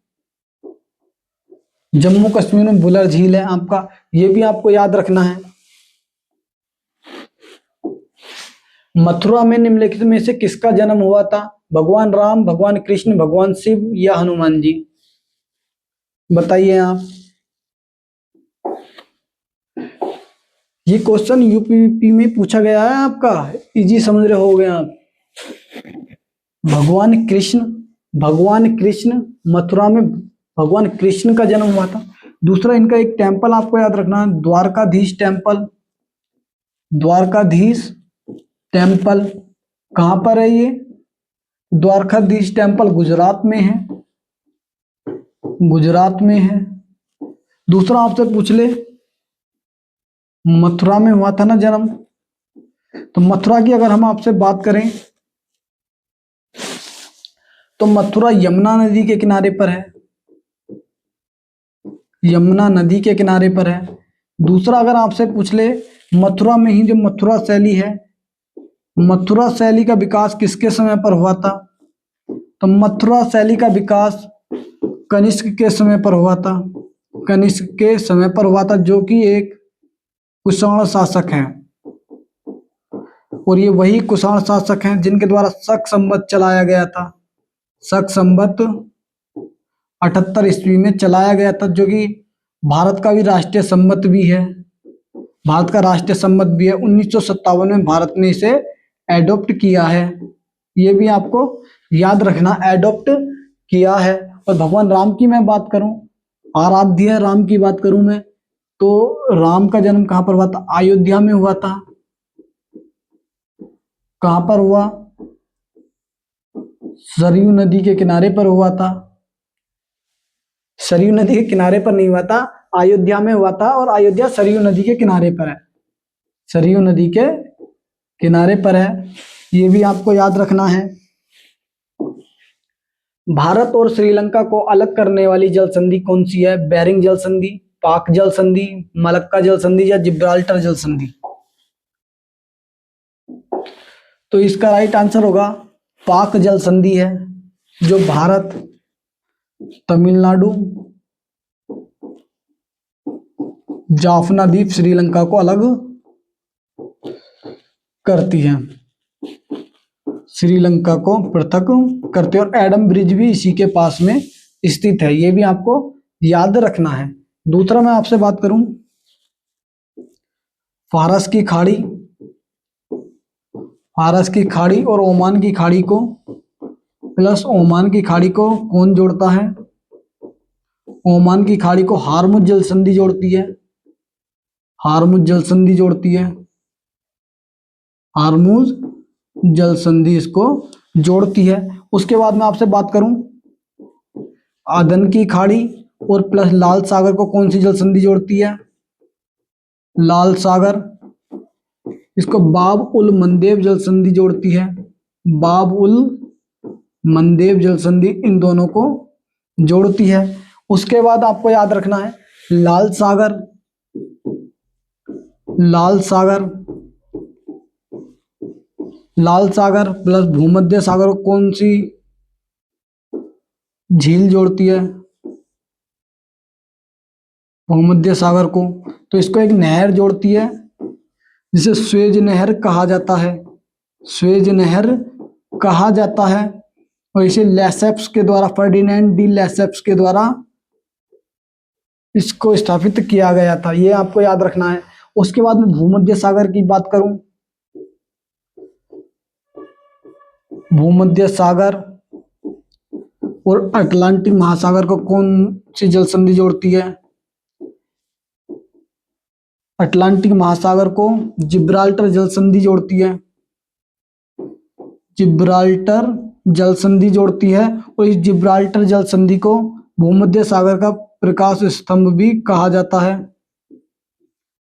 जम्मू कश्मीर में बुलर झील है आपका, ये भी आपको याद रखना है। मथुरा में निम्नलिखित में से किसका जन्म हुआ था? भगवान राम, भगवान कृष्ण, भगवान शिव या हनुमान जी? बताइए आप। ये क्वेश्चन यूपीपी में पूछा गया है आपका, इजी समझ रहे होगे आप। भगवान कृष्ण मथुरा में भगवान कृष्ण का जन्म हुआ था। दूसरा इनका एक टेम्पल आपको याद रखना है, द्वारकाधीश टेम्पल। द्वारकाधीश टेम्पल कहां पर है ये? द्वारकाधीश टेम्पल गुजरात में है। गुजरात में है। दूसरा आपसे पूछ ले, मथुरा में हुआ था ना जन्म, तो मथुरा की अगर हम आपसे बात करें तो मथुरा यमुना नदी के किनारे पर है। यमुना नदी के किनारे पर है। दूसरा अगर आपसे पूछ ले, मथुरा में ही जो मथुरा शैली है, मथुरा शैली का विकास किसके समय पर हुआ था? तो मथुरा शैली का विकास कनिष्क के समय पर हुआ था। कनिष्क के समय पर हुआ था, जो कि एक कुषाण शासक हैं। और ये वही कुषाण शासक हैं जिनके द्वारा शक संवत चलाया गया था। शक संवत 78 ईस्वी में चलाया गया था, जो कि भारत का भी राष्ट्रीय संवत भी है। भारत का राष्ट्रीय संवत भी है। 1957 में भारत ने इसे एडॉप्ट किया है। ये भी आपको याद रखना, एडॉप्ट किया है। और भगवान राम की मैं बात करूं, आराध्य राम की बात करूं मैं, तो राम का जन्म कहां पर हुआ था? अयोध्या में हुआ था। कहां पर हुआ? सरयू नदी के किनारे पर हुआ था। सरयू नदी के किनारे पर नहीं हुआ था, अयोध्या में हुआ था। और अयोध्या सरयू नदी के किनारे पर है। सरयू नदी के किनारे पर है, ये भी आपको याद रखना है। भारत और श्रीलंका को अलग करने वाली जल संधि कौन सी है? बेरिंग जल संधि, पाक जल संधि, मलक्का जल संधि या जिब्राल्टर जल संधि? तो इसका राइट आंसर होगा पाक जल संधि है, जो भारत, तमिलनाडु, जाफना द्वीप, श्रीलंका को अलग करती है। श्रीलंका को पृथक करते हैं। और एडम ब्रिज भी इसी के पास में स्थित है, ये भी आपको याद रखना है। दूसरा मैं आपसे बात करूं, फारस की खाड़ी, फारस की खाड़ी और ओमान की खाड़ी को प्लस ओमान की खाड़ी को कौन जोड़ता है? ओमान की खाड़ी को हार्मुज जल संधि जोड़ती है। हार्मुज जल संधि जोड़ती है। हार्मुज जल संधि इसको जोड़ती है। उसके बाद मैं आपसे बात करूं, अदन की खाड़ी और प्लस लाल सागर को कौन सी जल संधि जोड़ती है? लाल सागर, इसको बाब उल मंदेब जल संधि जोड़ती है। बाब उल मंदेब जल संधि इन दोनों को जोड़ती है। उसके बाद आपको याद रखना है लाल सागर, लाल सागर, लाल सागर प्लस भूमध्य सागर को कौन सी झील जोड़ती है? भूमध्य सागर को, तो इसको एक नहर जोड़ती है जिसे स्वेज नहर कहा जाता है। स्वेज नहर कहा जाता है और इसे लेसेप्स के द्वारा, फर्डिनेंड डी लेसेप्स के द्वारा इसको स्थापित किया गया था। ये आपको याद रखना है। उसके बाद में भूमध्य सागर की बात करूं, भूमध्य सागर और अटलांटिक महासागर को कौन सी जल संधि जोड़ती है? अटलांटिक महासागर को जिब्राल्टर जल संधि जोड़ती है। जिब्राल्टर जल संधि जोड़ती है और इस जिब्राल्टर जल संधि को भूमध्य सागर का प्रकाश स्तंभ भी कहा जाता है।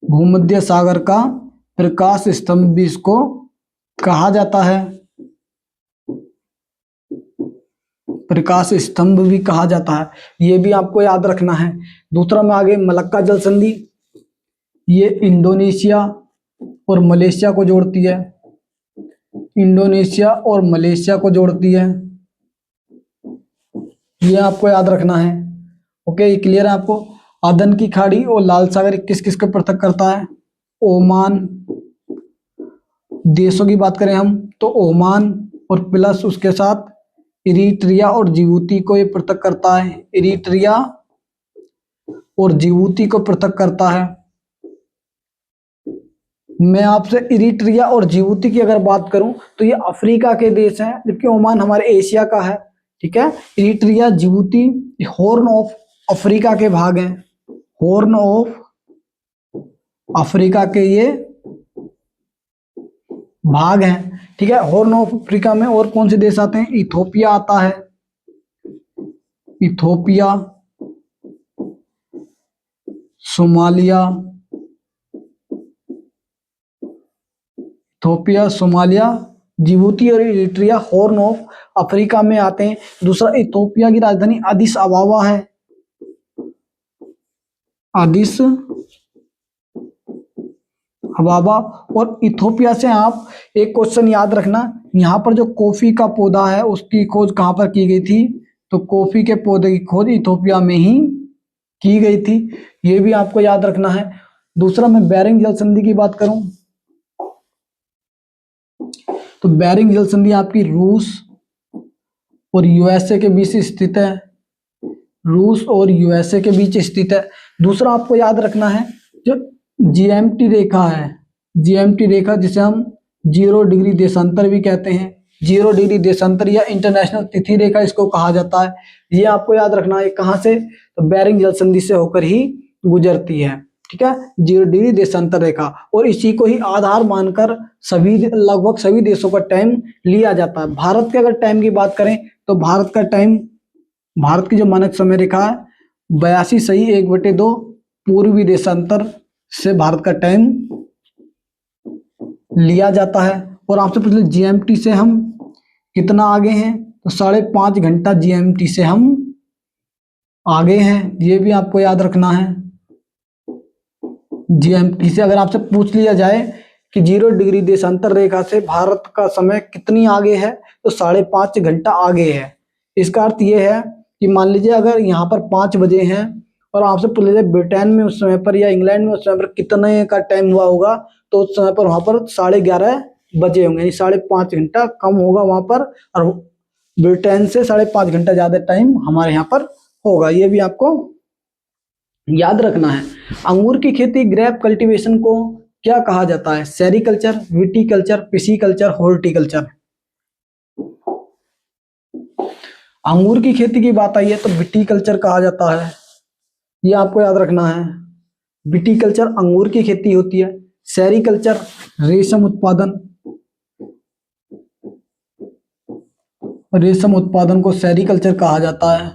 भूमध्य सागर का प्रकाश स्तंभ भी इसको कहा जाता है। प्रकाश स्तंभ भी कहा जाता है, ये भी आपको याद रखना है। दूसरा में आगे मलक्का जल संधि, ये इंडोनेशिया और मलेशिया को जोड़ती है। इंडोनेशिया और मलेशिया को जोड़ती है, ये आपको याद रखना है। ओके, ये क्लियर है आपको? अदन की खाड़ी और लाल सागर किस किस को पृथक करता है? ओमान, देशों की बात करें हम तो ओमान और प्लस उसके साथ इरिट्रिया और जिबूती को ये पृथक करता है। इरिट्रिया और जिबूती को पृथक करता है। मैं आपसे इरिट्रिया और जिबूती की अगर बात करूं तो ये अफ्रीका के देश हैं, जबकि ओमान हमारे एशिया का है। ठीक है, Eritrea Djibouti horn of Africa के भाग हैं। हॉर्न ऑफ अफ्रीका के ये भाग हैं। ठीक है, हॉर्न ऑफ अफ्रीका में और कौन से देश आते हैं? इथोपिया आता है। Ethiopia, Somalia, Ethiopia, Somalia, Djibouti और इरिट्रिया हॉर्न ऑफ अफ्रीका में आते हैं। दूसरा, इथोपिया की राजधानी अदिस अबाबा है। अदिस अबाबा। और इथोपिया से आप एक क्वेश्चन याद रखना, यहाँ पर जो कॉफी का पौधा है उसकी खोज कहाँ पर की गई थी? तो कॉफी के पौधे की खोज इथोपिया में ही की गई थी, ये भी आपको याद रखना है। दूसरा, मैं बेरिंग जल संधि की बात करूं तो बेरिंग जल संधि आपकी रूस और यूएसए के बीच स्थित है। रूस और यूएसए के बीच स्थित है। दूसरा आपको याद रखना है जो जीएमटी रेखा है, जीएमटी रेखा जिसे हम 0 डिग्री देशांतर भी कहते हैं। 0 डिग्री देशांतर या इंटरनेशनल तिथि रेखा इसको कहा जाता है। ये आपको याद रखना है। कहाँ से? तो बेरिंग जल संधि से होकर ही गुजरती है। ठीक है, 0 डिग्री देशांतर रेखा, और इसी को ही आधार मानकर सभी लगभग सभी देशों का टाइम लिया जाता है। भारत के अगर टाइम की बात करें तो भारत का टाइम, भारत की जो मानक समय रेखा है 82 सही 1/2 पूर्वी देशांतर से भारत का टाइम लिया जाता है। और आपसे पूछे जीएमटी से हम कितना आगे हैं? तो 5.5 घंटा जीएमटी से हम आगे हैं, ये भी आपको याद रखना है। जीएमटी से अगर आपसे पूछ लिया जाए कि 0 डिग्री देशांतर रेखा से भारत का समय कितनी आगे है, तो 5.5 घंटा आगे है। इसका अर्थ यह है कि मान लीजिए अगर यहाँ पर 5 बजे हैं और आपसे पूछ लीजिए ब्रिटेन में उस समय पर या इंग्लैंड में उस समय पर कितने का टाइम हुआ होगा, तो उस समय पर वहां पर 11:30 बजे होंगे, यानी 5.5 घंटा कम होगा वहां पर, और ब्रिटेन से 5.5 घंटा ज्यादा टाइम हमारे यहाँ पर होगा। ये भी आपको याद रखना है। अंगूर की खेती ग्रेप कल्टीवेशन को क्या कहा जाता है? Sericulture, viticulture, pisciculture, horticulture. अंगूर की खेती की बात आई है तो विटीकल्चर कहा जाता है, ये आपको याद रखना है। विटीकल्चर अंगूर की खेती होती है। सेरीकल्चर रेशम उत्पादन, रेशम उत्पादन को सेरीकल्चर कहा जाता है।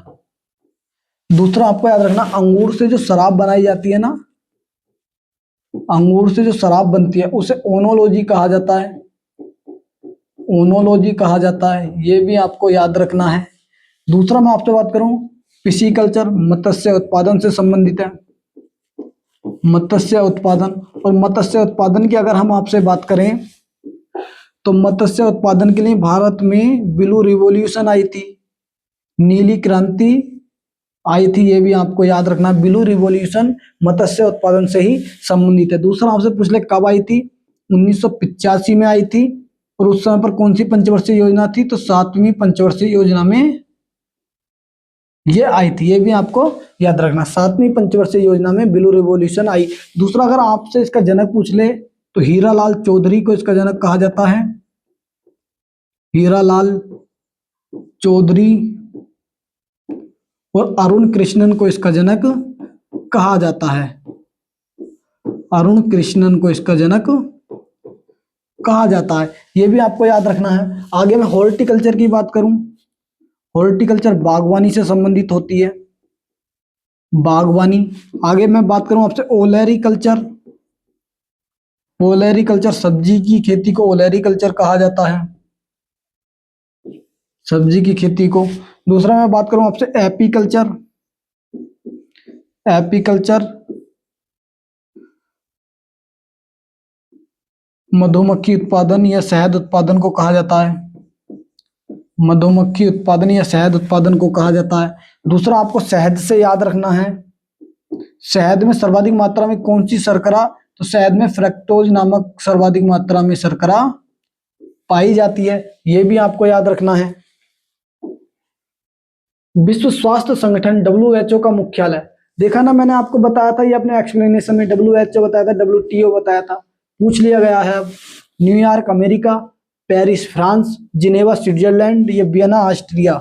दूसरा आपको याद रखना, अंगूर से जो शराब बनाई जाती है ना, अंगूर से जो शराब बनती है उसे ओनोलॉजी कहा जाता है, ओनोलॉजी कहा जाता है, ये भी आपको याद रखना है। दूसरा मैं आपसे बात करूं, पिसीकल्चर मत्स्य उत्पादन से संबंधित है, मत्स्य उत्पादन। और मत्स्य उत्पादन की अगर हम आपसे बात करें तो मत्स्य उत्पादन के लिए भारत में ब्लू रिवॉल्यूशन आई थी, नीली क्रांति आई थी, ये भी आपको याद रखना। ब्लू रिवॉल्यूशन मत्स्य उत्पादन से ही संबंधित है। दूसरा आपसे पूछ ले कब आई थी, 1985 में आई थी। और उस समय पर कौन सी पंचवर्षीय योजना थी, तो 7वीं पंचवर्षीय योजना में ये आई थी, ये भी आपको याद रखना। 7वीं पंचवर्षीय योजना में ब्लू रिवॉल्यूशन आई। दूसरा अगर आपसे इसका जनक पूछ ले तो हीरालाल चौधरी को इसका जनक कहा जाता है, हीरालाल चौधरी। और अरुण कृष्णन को इसका जनक कहा जाता है, अरुण कृष्णन को इसका जनक कहा जाता है, ये भी आपको याद रखना है। आगे मैं हॉर्टिकल्चर की बात करूं, हॉर्टिकल्चर बागवानी से संबंधित होती है, बागवानी। आगे मैं बात करूं आपसे ओलेरिकल्चर, ओलेरिकल्चर सब्जी की खेती को ओलेरिकल्चर कहा जाता है, सब्जी की खेती को। दूसरा मैं बात करूं आपसे एपीकल्चर, एपीकल्चर मधुमक्खी उत्पादन या शहद उत्पादन को कहा जाता है, मधुमक्खी उत्पादन या शहद उत्पादन को कहा जाता है। दूसरा आपको शहद से याद रखना है, शहद में सर्वाधिक मात्रा में कौन सी शर्करा, तो शहद में फ्रक्टोज नामक सर्वाधिक मात्रा में शर्करा पाई जाती है, ये भी आपको याद रखना है। विश्व स्वास्थ्य संगठन WHO का मुख्यालय, देखा ना मैंने आपको बताया था, ये अपने एक्सप्लेनेशन में WHO बताया था, WTO बताया था, पूछ लिया गया है। New York America, Paris France, Geneva Switzerland, या वियना ऑस्ट्रिया।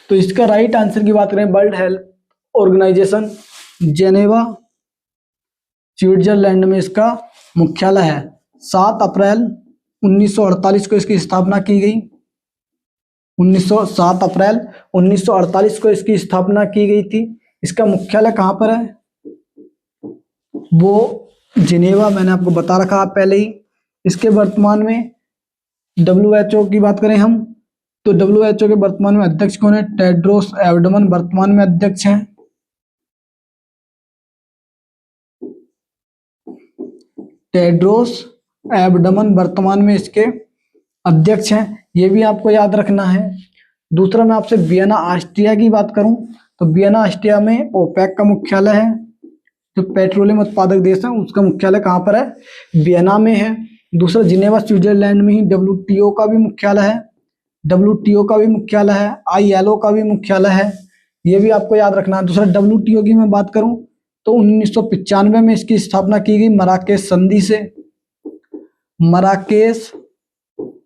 तो इसका राइट आंसर की बात करें, World Health Organization, Geneva Switzerland में इसका मुख्यालय है। 7 अप्रैल 1948 को इसकी स्थापना की गई, 7 अप्रैल 1948 को इसकी स्थापना की गई थी। इसका मुख्यालय कहाँ पर है, वो जिनेवा, मैंने आपको बता रखा है पहले ही। इसके वर्तमान में WHO की बात करें हम तो WHO के वर्तमान में अध्यक्ष कौन है, टेड्रोस एडहनम वर्तमान में अध्यक्ष हैं। टेड्रोस एडहनम वर्तमान में इसके अध्यक्ष हैं, ये भी आपको याद रखना है। दूसरा मैं आपसे वियना ऑस्ट्रिया की बात करूं तो वियना ऑस्ट्रिया में ओपेक का मुख्यालय है, जो पेट्रोलियम उत्पादक देश है उसका मुख्यालय कहाँ पर है, वियना में है। दूसरा जिनेवा स्विट्जरलैंड में ही WTO का भी मुख्यालय है, WTO का भी मुख्यालय है, ILO का भी मुख्यालय है, ये भी आपको याद रखना है। दूसरा WTO की मैं बात करूं तो 1995 में इसकी स्थापना की गई मराकेश संधि से, मराकेश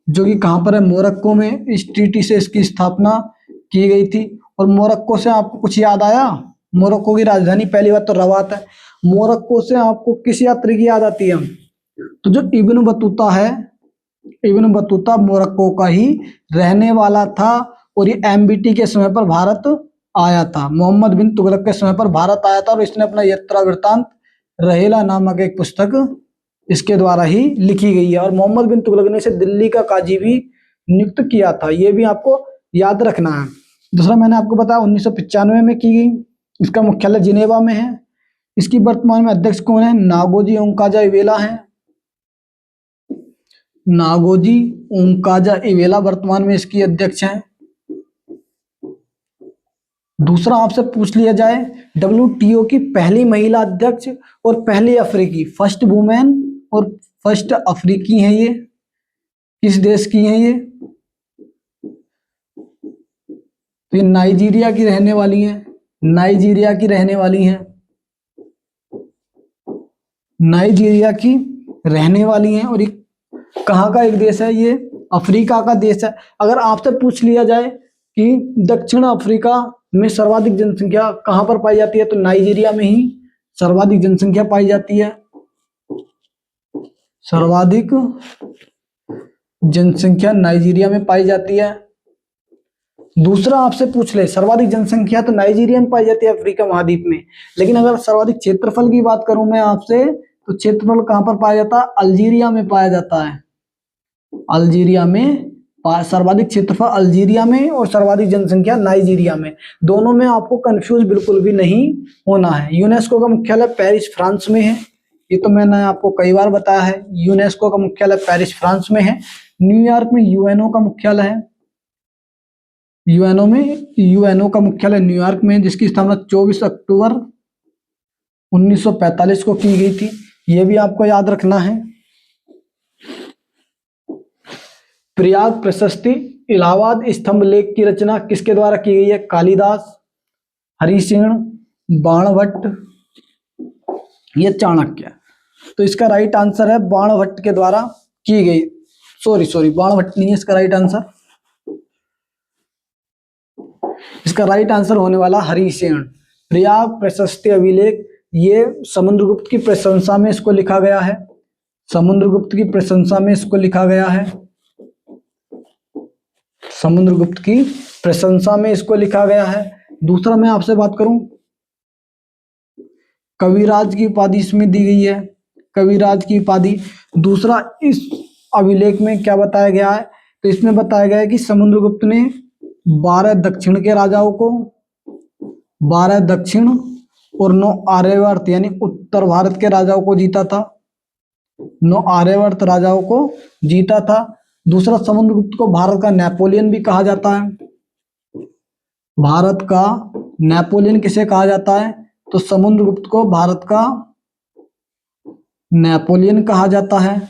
जो कि कहाँ पर है, मोरक्को में, इस ट्रीटी से इसकी स्थापना की गई थी। और मोरक्को से आपको कुछ याद आया, मोरक्को की राजधानी पहली बात तो रवात है। मोरक्को से आपको किस यात्री की याद आती है, तो जो इब्न बतूता है, इब्न बतूता मोरक्को का ही रहने वाला था, और ये MBT के समय पर भारत आया था, मोहम्मद बिन तुगलक के समय पर भारत आया था, और इसने अपना यात्रा वृत्तांत रहेला नामक एक पुस्तक इसके द्वारा ही लिखी गई है। और मोहम्मद बिन तुगलक ने इसे दिल्ली का काजी भी नियुक्त किया था, ये भी आपको याद रखना है। दूसरा मैंने आपको बताया 1995 में की गई, इसका मुख्यालय जिनेवा में है। इसकी वर्तमान में अध्यक्ष कौन है, नागोजी ओंकाजा-इवेला है, नागोजी ओंकाजा-इवेला वर्तमान में इसकी अध्यक्ष हैं। दूसरा आपसे पूछ लिया जाए WTO की पहली महिला अध्यक्ष और पहली अफ्रीकी, फर्स्ट वुमेन और फर्स्ट अफ्रीकी हैं, ये किस देश की हैं ये, तो ये नाइजीरिया की रहने वाली हैं, नाइजीरिया की रहने वाली हैं, नाइजीरिया की रहने वाली हैं। और ये कहाँ का एक देश है, ये अफ्रीका का देश है। अगर आपसे पूछ लिया जाए कि दक्षिण अफ्रीका में सर्वाधिक जनसंख्या कहाँ पर पाई जाती है, तो नाइजीरिया में ही सर्वाधिक जनसंख्या पाई जाती है। सर्वाधिक जनसंख्या नाइजीरिया में पाई जाती है। दूसरा आपसे पूछ ले, सर्वाधिक जनसंख्या तो नाइजीरिया में पाई जाती है अफ्रीका महाद्वीप में, लेकिन अगर सर्वाधिक क्षेत्रफल की बात करूं मैं आपसे, तो क्षेत्रफल कहां पर पाया जाता है, अल्जीरिया में पाया जाता है। अल्जीरिया में सर्वाधिक क्षेत्रफल अल्जीरिया में और सर्वाधिक जनसंख्या नाइजीरिया में। दोनों में आपको कंफ्यूज बिल्कुल भी नहीं होना है। यूनेस्को का मुख्यालय पेरिस फ्रांस में है, ये तो मैंने आपको कई बार बताया है। यूनेस्को का मुख्यालय पेरिस फ्रांस में है। न्यूयॉर्क में यूएनओ का मुख्यालय है। यूएनओ का मुख्यालय न्यूयॉर्क में, जिसकी स्थापना 24 अक्टूबर 1945 को की गई थी। यह भी आपको याद रखना है। प्रयाग प्रशस्ति इलाहाबाद स्तंभ लेख की रचना किसके द्वारा की गई है, कालिदास, हरिसिंह, बाणभट्ट या चाणक्य। तो इसका राइट आंसर है बाणभट्ट के द्वारा की गई। सॉरी बाणभट्ट नहीं है इसका राइट आंसर। इसका राइट आंसर होने वाला हरिसिंह। प्रयाग प्रशस्ति अभिलेख, ये समुद्रगुप्त की प्रशंसा में इसको लिखा गया है। समुद्रगुप्त की प्रशंसा में इसको लिखा गया है। समुद्रगुप्त की प्रशंसा में इसको लिखा गया है। दूसरा मैं आपसे बात करूं, कविराज की उपाधि इसमें दी गई है। कविराज की उपाधि। दूसरा इस अभिलेख में क्या बताया गया है, तो इसमें बताया गया है कि समुद्रगुप्त ने 12 दक्षिण के राजाओं को, 12 दक्षिण और 9 आर्यवर्त यानी उत्तर भारत के राजाओं को जीता था। 9 आर्यवर्त राजाओं को जीता था। दूसरा, समुद्रगुप्त को भारत का नेपोलियन भी कहा जाता है। भारत का नेपोलियन किसे कहा जाता है, तो समुद्रगुप्त को भारत का नेपोलियन कहा जाता है।